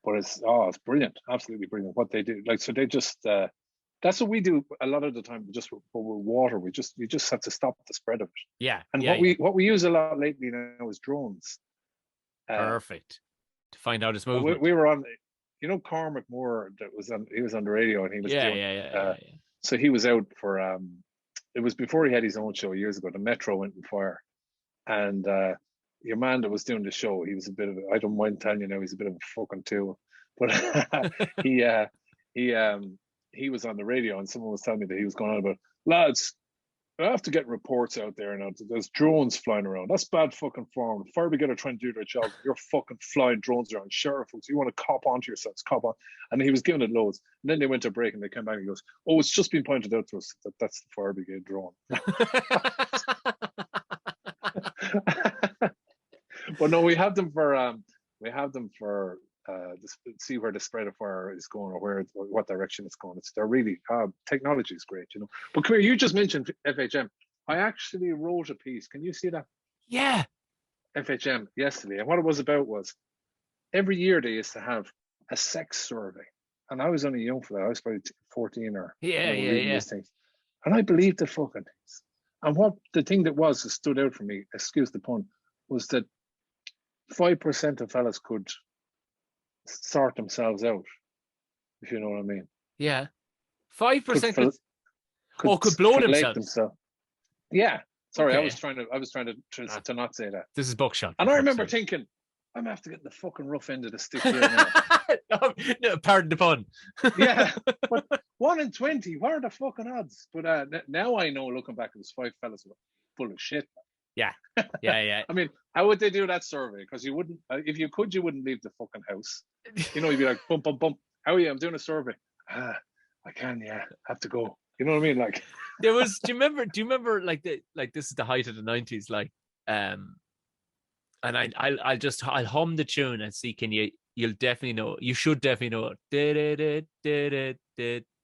But it's brilliant, absolutely brilliant what they do. Like, so they just that's what we do a lot of the time. Just with water, we just have to stop the spread of it. Yeah, and what we use a lot lately now is drones. Perfect to find out his movement. We were on, Cormac Moore. He was on the radio, and he was So he was out for it was before he had his own show years ago. The Metro went on fire, and your man that was doing the show, he was a bit of I don't mind telling you now, he's a bit of a fucking tool, but he was on the radio, and someone was telling me that he was going on about, lads, I have to get reports out there now. There's drones flying around. That's bad fucking form. Fire brigade are trying to do their job. You're fucking flying drones around. Sheriff, you want to cop onto yourselves, cop on. And he was giving it loads. And then they went to break, and they came back and he goes, "Oh, it's just been pointed out to us that that's the fire brigade drone." But no, we have them for see where the spread of fire is going, or what direction it's going. They're really technology is great, But come here, you just mentioned FHM. I actually wrote a piece. Can you see that? Yeah. FHM yesterday, and what it was about was every year they used to have a sex survey, and I was only young for that. I was probably 14 or these things, and I believed the fucking things. And what the thing that stood out for me, excuse the pun, was that 5% of fellas could sort themselves out, if you know what I mean. Yeah. 5% could blow fillet themselves. Yeah. Sorry, Okay. I was trying to not say that. This is Buckshot. And I remember thinking, I'm after getting the fucking rough end of the stick here now. No, pardon the pun. Yeah, but 1 in 20, what are the fucking odds? But now I know, looking back, it was 5 fellas full of shit. Yeah. I mean, how would they do that survey? Because you wouldn't, if you could, you wouldn't leave the fucking house. You know, you'd be like, bump, bump, bump. How are you? I'm doing a survey. I can, yeah, have to go. You know what I mean? Like, there was. Do you remember like this is the height of the 90s, like, and I'll hum the tune and see, you'll definitely know. You should definitely know it. Do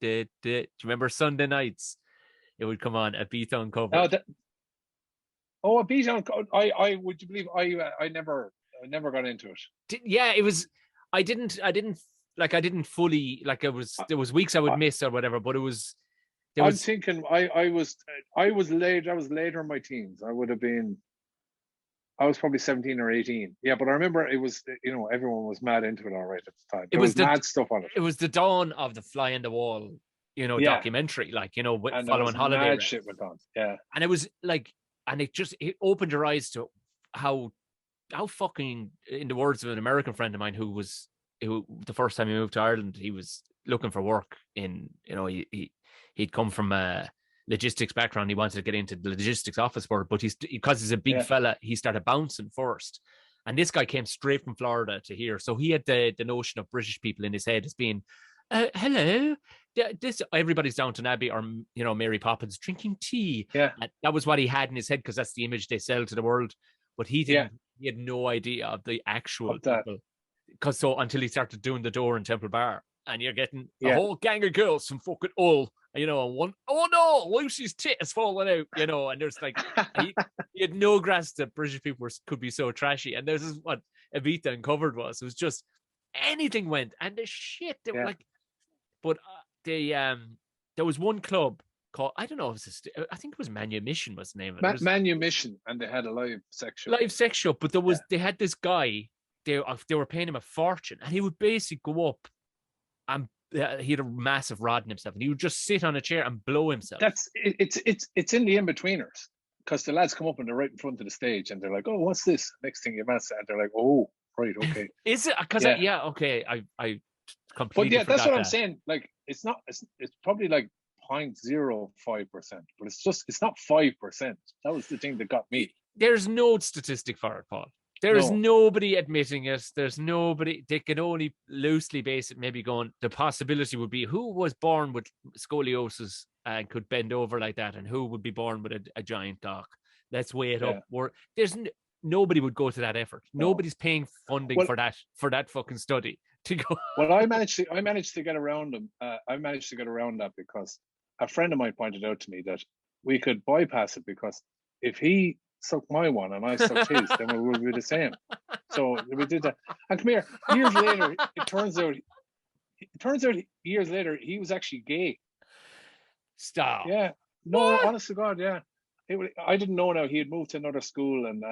you remember Sunday nights? It would come on, a beat uncovered. A beat on. I would you believe I never got into it. Yeah, it was. I didn't fully, like, there was weeks I would miss or whatever, but it was. I'm thinking I was late. I was later in my teens. I was probably 17 or 18. Yeah, but I remember it was, you know, everyone was mad into it all right at the time. There was mad stuff on it. It was the dawn of the fly on the wall, you know, documentary, like, you know, and following holiday. Mad shit went on. Yeah. And it was like, and it opened your eyes to how fucking, in the words of an American friend of mine who the first time he moved to Ireland, he was looking for work in, you know, he'd come from a logistics background. He wanted to get into the logistics office work, but because he's a big fella, he started bouncing first. And this guy came straight from Florida to here. So he had the notion of British people in his head as being, hello, everybody's Downton Abbey or, you know, Mary Poppins drinking tea. Yeah. And that was what he had in his head, because that's the image they sell to the world. But he didn't. He had no idea of the actual people. Because until he started doing the door in Temple Bar, and you're getting a whole gang of girls from fucking Hull, you know, and one, oh no, Lucy's tit is falling out, you know, and there's like, he had no grasp that British people could be so trashy. And this is what Evita Uncovered was. It was just anything went, and the shit, they were like, but there was one club called, I don't know, I think it was Manumission was the name of it. Manumission, and they had a live sex show. But they had this guy, they were paying him a fortune, and he would basically go up and he had a massive rod in himself, and he would just sit on a chair and blow himself. It's in the in-betweeners, because the lads come up and they're right in front of the stage, and they're like, oh, what's this? Next thing you might say, and they're like, oh, right, okay. Is it? Because okay, I completely. But yeah, that's what I'm saying. Like, it's probably like 0.05%, but it's not 5%. That was the thing that got me. There's no statistic for it, Paul. There is nobody admitting it. There's nobody. They can only loosely base it, maybe going, the possibility would be who was born with scoliosis and could bend over like that, and who would be born with a giant cock. Let's weigh it up. Nobody would go to that effort. No. Nobody's paying funding for that fucking study to go. Well, I managed to get around them. I managed to get around that because a friend of mine pointed out to me that we could bypass it, because if he sucked my one and I sucked his, then we would be the same. So we did that. And come here, years later, it turns out years later he was actually gay. Stop. Yeah. No, honest to God, yeah. I didn't know now. He had moved to another school, and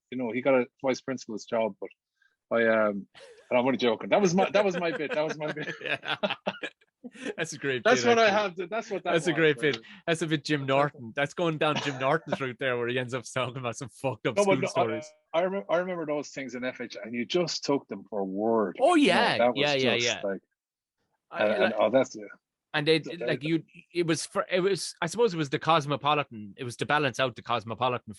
you know, he got a vice principal's job. But and I'm only joking. That was my bit. That was my bit. Yeah. That's a great. That's bit, what actually. I have. That's a great bit. That's a bit Jim Norton. That's going down Jim Norton's route there, where he ends up talking about some fucked up school stories. I remember those things in FH, and you just took them for a word. Oh yeah, you know, yeah. Like, that's it. And they like you. It was. I suppose it was the Cosmopolitan. It was to balance out the Cosmopolitan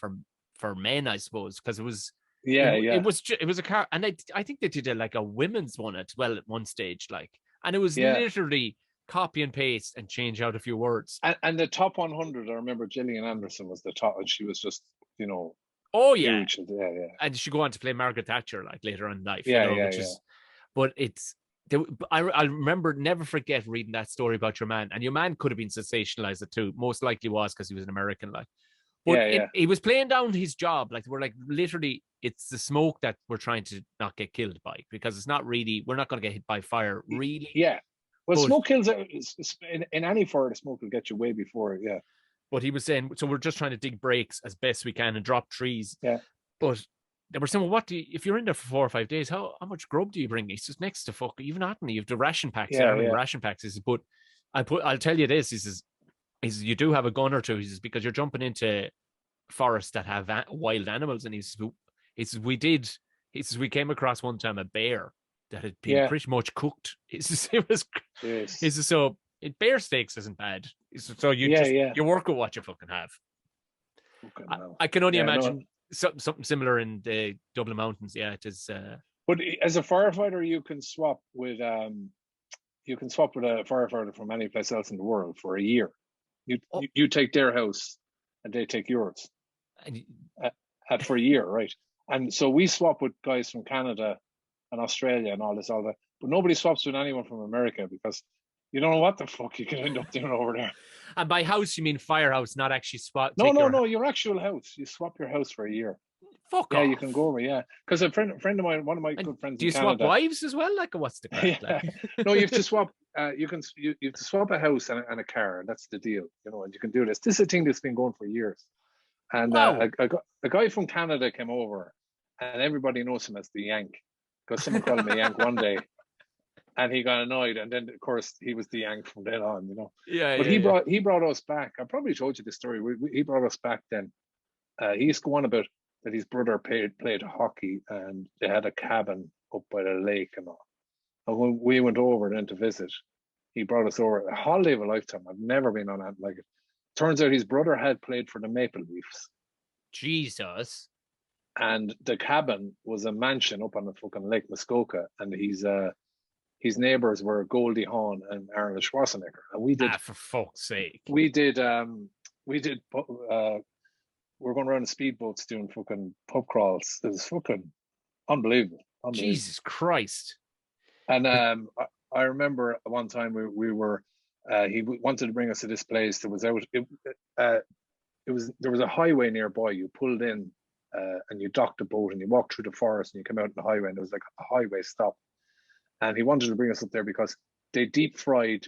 for men, I suppose, because it was. Yeah. It was a car, and I think they did like a women's one as well at one stage, like. And it was literally copy and paste and change out a few words. And the top 100, I remember Gillian Anderson was the top, and she was just, you know. Oh yeah, huge. Yeah. And she go on to play Margaret Thatcher like later on in life. Yeah, you know, But it's. I remember, never forget reading that story about your man, and your man could have been sensationalized it too. Most likely was, because he was an American, like. But he was playing down his job. Like, we're like, literally, it's the smoke that we're trying to not get killed by, because it's not really, we're not going to get hit by fire, really. Yeah. Well, smoke kills, in any fire, the smoke will get you way before, yeah. But he was saying, so we're just trying to dig breaks as best we can and drop trees. Yeah. But they were saying, well, if you're in there for 4 or 5 days, how much grub do you bring? He says, next to fuck, you've nothing. You have the ration packs, the Yeah, army yeah, ration packs. He says, but I'll tell you this. He says, you do have a gun or two. He says, because you're jumping into forests that have wild animals. And he says, he says, we came across one time a bear that had been yeah. pretty much cooked. He says, it was, he Yes. says, so bear steaks isn't bad. He says, so Yeah, yeah. you work with what you fucking have. Fucking hell. I can only Yeah, no. imagine something similar in the Dublin Mountains. Yeah, it is. But as a firefighter, you can swap with a firefighter from any place else in the world for a year. You take their house and they take yours for a year, right? And so we swap with guys from Canada and Australia and all that. But nobody swaps with anyone from America because you don't know what the fuck you can end up doing over there. And by house, you mean firehouse, not actually spot. No, your actual house. You swap your house for a year. Fuck yeah, off. you can go over, yeah. Because a friend of mine, one of my good friends do you in Canada, swap wives as well? Like, what's the crack? yeah. No, you have to swap. You have to swap a house and a car, and that's the deal, you know. And you can do this. This is a thing that's been going for years. And Wow. a guy from Canada came over, and everybody knows him as the Yank because someone called him a Yank one day, and he got annoyed. And then, of course, he was the Yank from then on, you know. Yeah, But yeah, he brought us back. I probably told you the story. He brought us back then. He used to go on about that his brother played hockey, and they had a cabin up by the lake and all. And when we went over then to visit, he brought us over. A holiday of a lifetime. I've never been on anything like it. Turns out his brother had played for the Maple Leafs. Jesus. And the cabin was a mansion up on the fucking Lake Muskoka, and his neighbors were Goldie Hawn and Arnold Schwarzenegger. And we did, for fuck's sake. we did we're going around in speedboats doing fucking pub crawls. It was fucking unbelievable. Jesus Christ. And I remember one time we were he wanted to bring us to this place that was out. There was a highway nearby. You pulled in and you docked the boat and you walked through the forest and you came out on the highway and there was like a highway stop. And he wanted to bring us up there because they deep fried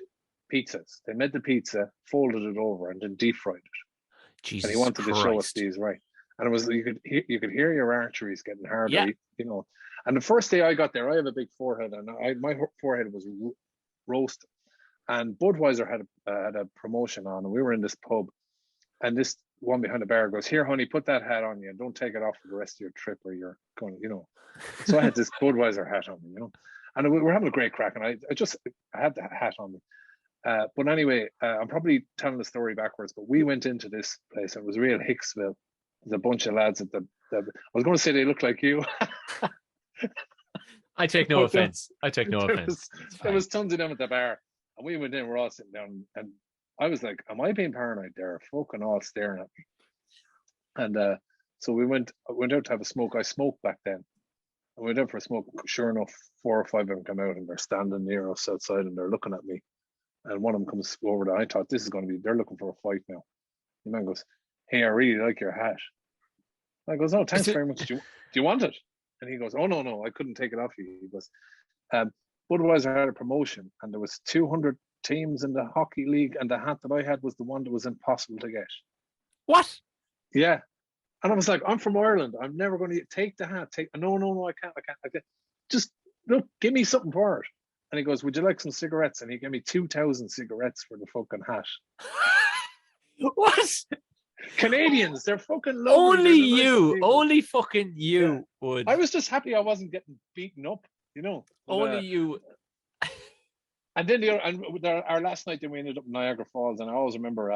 pizzas. They made the pizza, folded it over, and then deep fried it. Jesus and he wanted Christ. to show us these, right? And it was you could hear your arteries getting harder, yeah. You know. And the first day I got there, I have a big forehead, and my forehead was roasted. And Budweiser had a promotion on, and we were in this pub, and this one behind the bar goes, "Here, honey, put that hat on you, and don't take it off for the rest of your trip, or you're going, you know." So I had this Budweiser hat on me, you know, and we were having a great crack, and I had the hat on me. But anyway, I'm probably telling the story backwards, but we went into this place and it was real Hicksville. There's a bunch of lads at I was going to say they look like you. I take no offense. There was tons of them at the bar. And we went in, we're all sitting down. And I was like, am I being paranoid? They're fucking all staring at me. And so I went out to have a smoke. I smoked back then. I went out for a smoke. Sure enough, 4 or 5 of them come out and they're standing near us outside and they're looking at me. And one of them comes over there. I thought this is going to be, they're looking for a fight now. The man goes, "Hey, I really like your hat." I goes, "Oh, thanks very much. Do you want it?" And he goes, "Oh, no, I couldn't take it off you." He goes, Budweiser had a promotion and there was 200 teams in the hockey league and the hat that I had was the one that was impossible to get. What? Yeah. And I was like, I'm from Ireland. I'm never going to take the hat. No, I can't. Just, look, give me something for it. And he goes, "Would you like some cigarettes?" And he gave me 2,000 cigarettes for the fucking hat. What? Canadians, they're fucking lovely. Only fucking you would. I was just happy I wasn't getting beaten up, you know. But, only you. And then our last night, then we ended up in Niagara Falls, and I always remember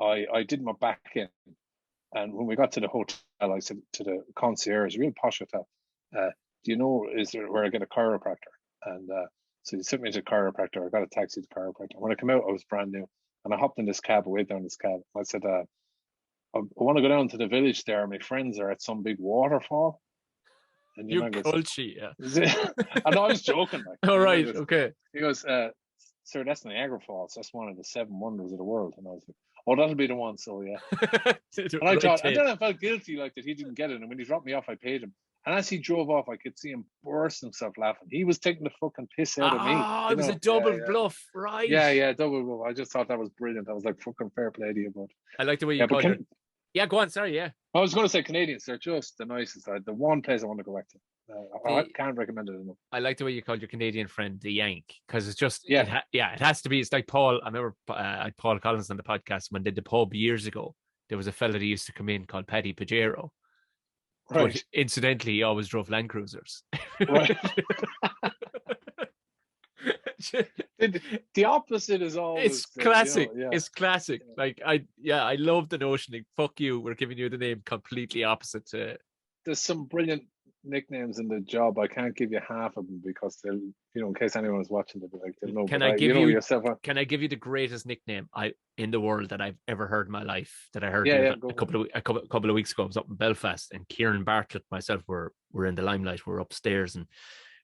I did my back in, and when we got to the hotel, I said to the concierge, real posh hotel, "Do you know is there where I get a chiropractor?" And so he sent me to a chiropractor. I got a taxi to the chiropractor. When I came out, I was brand new. And I hopped in this cab, away down this cab. I said, I want to go down to the village there. My friends are at some big waterfall. And you culty, yeah. I know, I was joking. Like, all right, okay. He goes, "Sir, that's Niagara Falls. That's one of the 7 wonders of the world." And I was like, "Oh, that'll be the one." So, yeah. And I thought, and then I felt guilty like that he didn't get it. And when he dropped me off, I paid him. And as he drove off, I could see him burst himself laughing. He was taking the fucking piss out of me. Oh, it was a double bluff, right? Yeah, double bluff. I just thought that was brilliant. I was like, fucking fair play to you, but I like the way you called it. Yeah, go on. Sorry, yeah. I was going to say Canadians. They're just the nicest. The one place I want to go back to. I The, can't recommend it enough. I like the way you called your Canadian friend the Yank, because it's just Yeah, it has to be. It's like Paul. I remember I had Paul Collins on the podcast when they did the pub years ago. There was a fella that used to come in called Paddy Pajero, but right, incidentally, he always drove Land Cruisers. right. The opposite is always It's classic. yeah. It's classic. Yeah. Like I love the notion. Like, fuck you, we're giving you the name completely opposite to. There's some brilliant nicknames in the job. I can't give you half of them because they'll, in case anyone is watching, they'll be like, they'll know. Can But I give you yourself. Can I give you the greatest nickname in the world that I've ever heard in my life? That I heard a couple of weeks ago. I was up in Belfast, and Kieran Bartlett, myself, were in the limelight. We're upstairs, and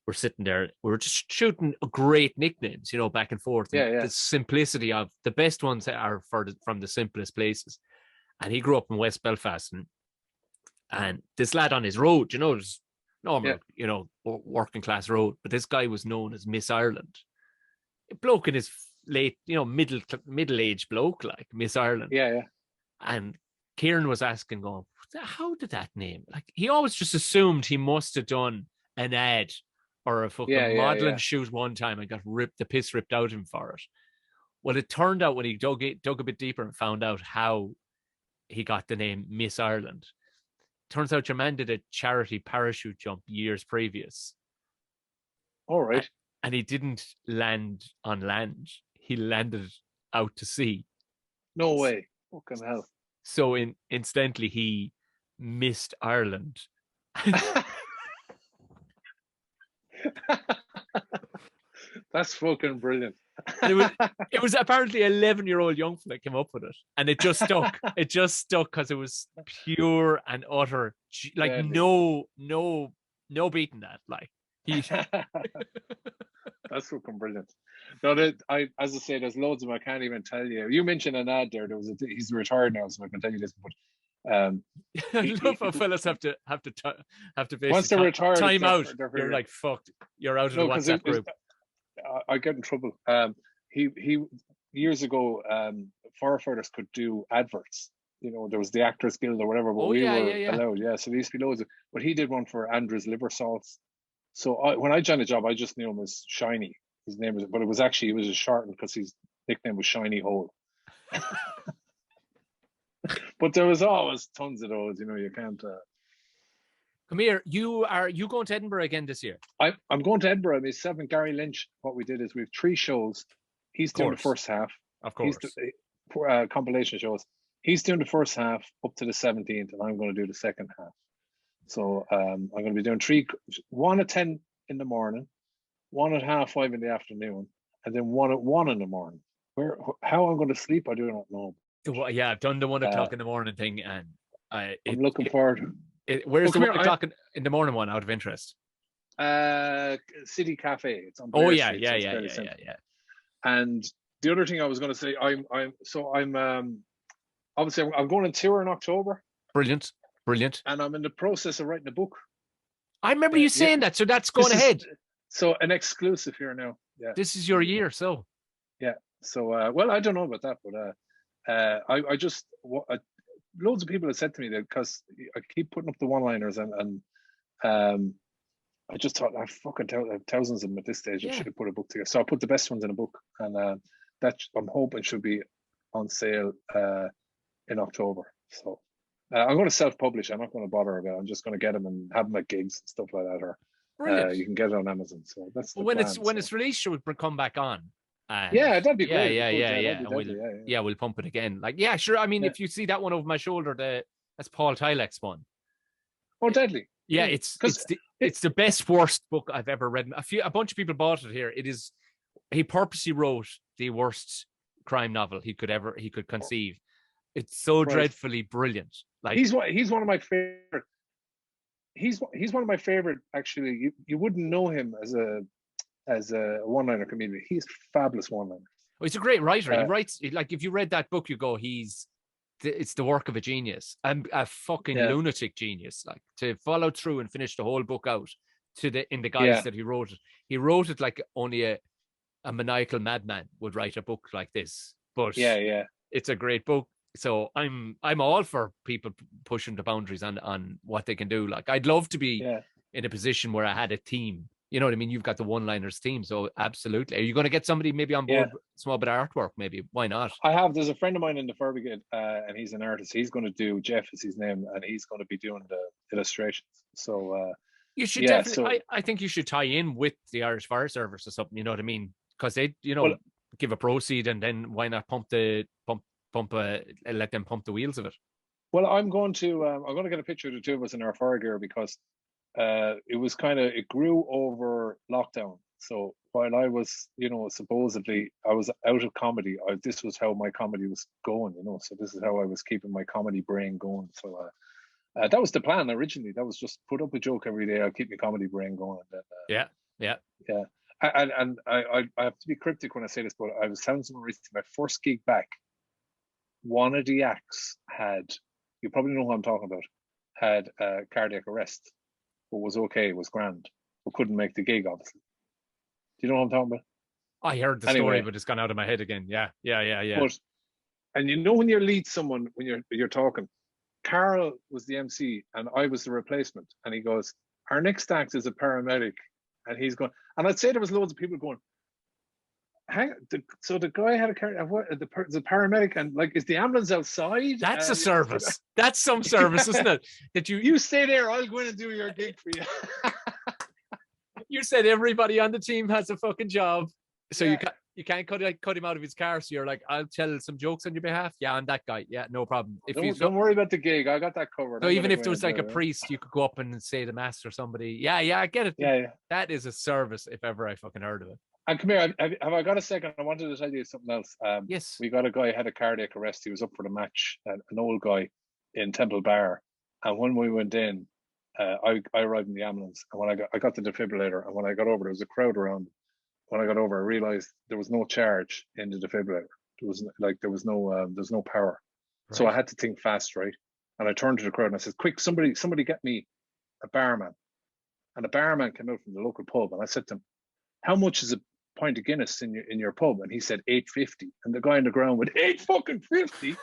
we're sitting there. We were just shooting great nicknames, back and forth. And Yeah. the simplicity of the best ones are from the simplest places. And he grew up in West Belfast, and this lad on his road, just normal, working class road, but this guy was known as Miss Ireland. A bloke in his late, middle aged bloke, like Miss Ireland. Yeah. And Kieran was asking, going, how did that name? Like, he always just assumed he must have done an ad or a fucking modeling shoot one time and got the piss ripped out of him for it. Well, it turned out when he dug a bit deeper and found out how he got the name Miss Ireland. Turns out your man did a charity parachute jump years previous. All right. And he didn't land on land. He landed out to sea. No way. Fucking hell. So incidentally, he missed Ireland. That's fucking brilliant. And it was apparently an 11-year-old young fella came up with it, and it just stuck. It just stuck because it was pure and utter, like no beating that. Like that's fucking brilliant. No, as I say, there's loads of them I can't even tell you. You mentioned an ad there. He's retired now, so I can tell you this. But I love how fellas have to basically once they're retired, time out. You're like, fucked. You're out of the WhatsApp group. I get in trouble. He years ago, firefighters could do adverts. There was the Actors Guild or whatever, but we were allowed. Yeah, so there used to be loads of. But he did one for Andrew's liver salts. So when I joined the job, I just knew him as Shiny. His name was, but it was a shortened because his nickname was Shiny Hole. But there was always tons of those. You can't. Come here. You going to Edinburgh again this year? I'm going to Edinburgh. Myself and Gary Lynch. What we did is we have 3 shows. He's doing the first half. Of course. Compilation shows. He's doing the first half up to the 17th, and I'm going to do the second half. So I'm going to be doing 3, 1 at 10 in the morning, 1 at 5:30 in the afternoon, and then 1 at 1 in the morning. How I'm going to sleep, I do not know. Well, yeah, I've done the 1 o'clock in the morning thing, and I'm looking forward. Where's the 1 o'clock in the morning one, out of interest? City Cafe. It's on. Oh yeah. And the other thing I was going to say, I'm obviously I'm going on tour in October. Brilliant. And I'm in the process of writing a book. I remember you saying that, so that's going ahead. So an exclusive here now. Yeah. This is your year, so. Yeah. So well, I don't know about that, but I just loads of people have said to me that because I keep putting up the one-liners and I just thought I fucking thousands of them at this stage. I should have put a book together. So I put the best ones in a book, and that I'm hoping should be on sale in October. So I'm going to self-publish. I'm not going to bother about it. I'm just going to get them and have them at gigs and stuff like that, or you can get it on Amazon. So that's the plan, when it's released, should we come back on? Yeah, that'd be great. Yeah, we'll pump it again. Like, yeah, sure. I mean, if you see that one over my shoulder, that's Paul Tylek's one. Oh, deadly. Yeah, it's the best worst book I've ever read. A bunch of people bought it here. He purposely wrote the worst crime novel he could conceive. It's so dreadfully brilliant. Like, he's one of my favorite. He's one of my favorite. Actually, you wouldn't know him as a one-liner comedian. He's fabulous one-liner. Oh, he's a great writer. He writes, like, if you read that book, you go, it's the work of a genius. I'm a fucking lunatic genius. Like, to follow through and finish the whole book out in the guise that he wrote it. He wrote it like only a maniacal madman would write a book like this. But it's a great book. So I'm all for people pushing the boundaries on what they can do. Like I'd love to be Yeah. in a position where I had a team. You know what I mean? You've got the one-liners team, so absolutely. Are you going to get somebody maybe on Yeah. board, small bit of artwork? Maybe why not? I have. There's a friend of mine in the fire brigade, and he's an artist. He's going to do, Jeff is his name, and he's going to be doing the illustrations. So You should yeah. definitely. So I think you should tie in with the Irish Fire Service or something. You know what I mean? Because they, well, give a proceed, and then why not let them pump the wheels of it? well, I'm going to get a picture of the two of us in our fire gear because it was it grew over lockdown. So while I was, supposedly I was out of comedy, this was how my comedy was going, So this is how I was keeping my comedy brain going. So that was the plan originally. That was just put up a joke every day. I'll keep my comedy brain going. And then, Yeah. And I have to be cryptic when I say this, but I was telling someone recently, my first gig back, one of the acts had, you probably know who I'm talking about, had cardiac arrest, but was okay, was grand, but couldn't make the gig, obviously. Do you know what I'm talking about? I heard the story, but it's gone out of my head again. Yeah. But, and when you lead someone, when you're talking, Carl was the MC and I was the replacement, and he goes, our next act is a paramedic, and he's going, and I'd say there was loads of people going, so the guy had the paramedic, and like, is the ambulance outside? That's a service. That's some service, isn't it? That you stay there, I'll go in and do your gig for you. You said everybody on the team has a fucking job, so you can't cut him out of his car. So you're like, I'll tell some jokes on your behalf. Yeah, I'm that guy. Yeah, no problem. Don't worry about the gig. I got that covered. So even if there was like a priest, you could go up and say the mass or somebody. Yeah, I get it. Yeah. That is a service if ever I fucking heard of it. And come here, have I got a second? I wanted to tell you something else. Yes. We got a guy who had a cardiac arrest. He was up for the match, an old guy in Temple Bar. And when we went in, I arrived in the ambulance, and when I got the defibrillator, and when I got over, there was a crowd around. When I got over, I realized there was no charge in the defibrillator. There was no power. Right. So I had to think fast, right? And I turned to the crowd and I said, "Quick, somebody get me a barman." And the barman came out from the local pub, and I said to him, "How much is a pint of Guinness in your pub?" And he said $8.50. And the guy on the ground went, $8.50.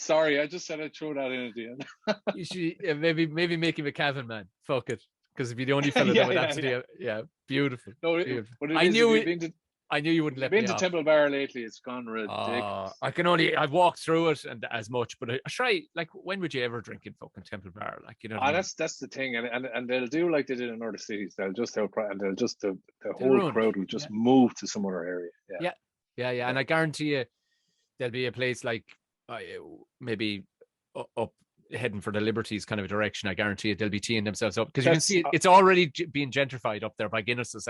Sorry, I just said I'd throw that in at the end. You should maybe make him a cabin man. Fuck it, because if you're the only fella that would have to do, beautiful. No, beautiful. I knew you wouldn't let me. Been to Temple Bar lately? It's gone ridiculous. I've walked through it and as much, but I try. Like, when would you ever drink in fucking Temple Bar? Like, you know. That's the thing, and they'll do like they did in other cities. They'll just the whole crowd will just move to some other area. Yeah. And I guarantee you, there'll be a place like maybe up heading for the Liberties kind of a direction. I guarantee it, they'll be teeing themselves up, because you can see it's already being gentrified up there by Guinnesses.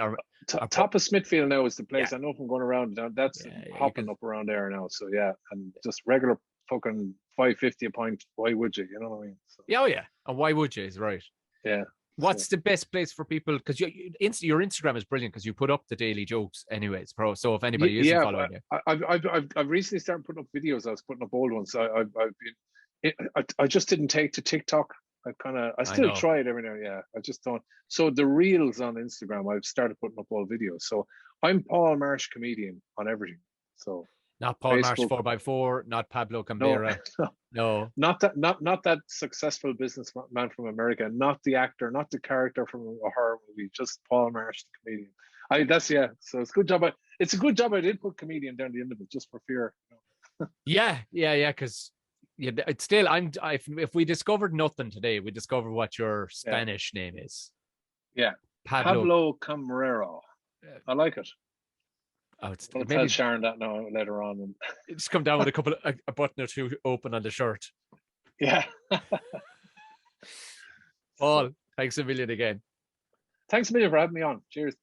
Top of Smithfield now is the place. I know from going around. That's hopping up around there now. So and just regular fucking $5.50 a pint. Why would you? You know what I mean? So. Yeah, and why would you? Is right. Yeah. What's the best place for people? Because your Instagram is brilliant, because you put up the daily jokes anyways, bro. So if anybody isn't following you, I've recently started putting up videos. I was putting up old ones. I just didn't take to TikTok. I still try it every now and then. I just don't. So the reels on Instagram, I've started putting up all videos. So I'm Paul Marsh comedian on everything. So not Paul Marsh 4x4, not Pablo Cambera. No. Not that successful businessman from America, not the actor, not the character from a horror movie, just Paul Marsh, the comedian. So it's a good job. It's a good job I did put comedian down the end of it, just for fear. Yeah. Because it's still, if we discovered nothing today, we discovered what your Spanish name is. Yeah. Pablo Camarero. I like it. I'll tell Sharon that now later on. And just come down with a button or two open on the shirt. Yeah. Paul, thanks a million again. Thanks a million for having me on. Cheers.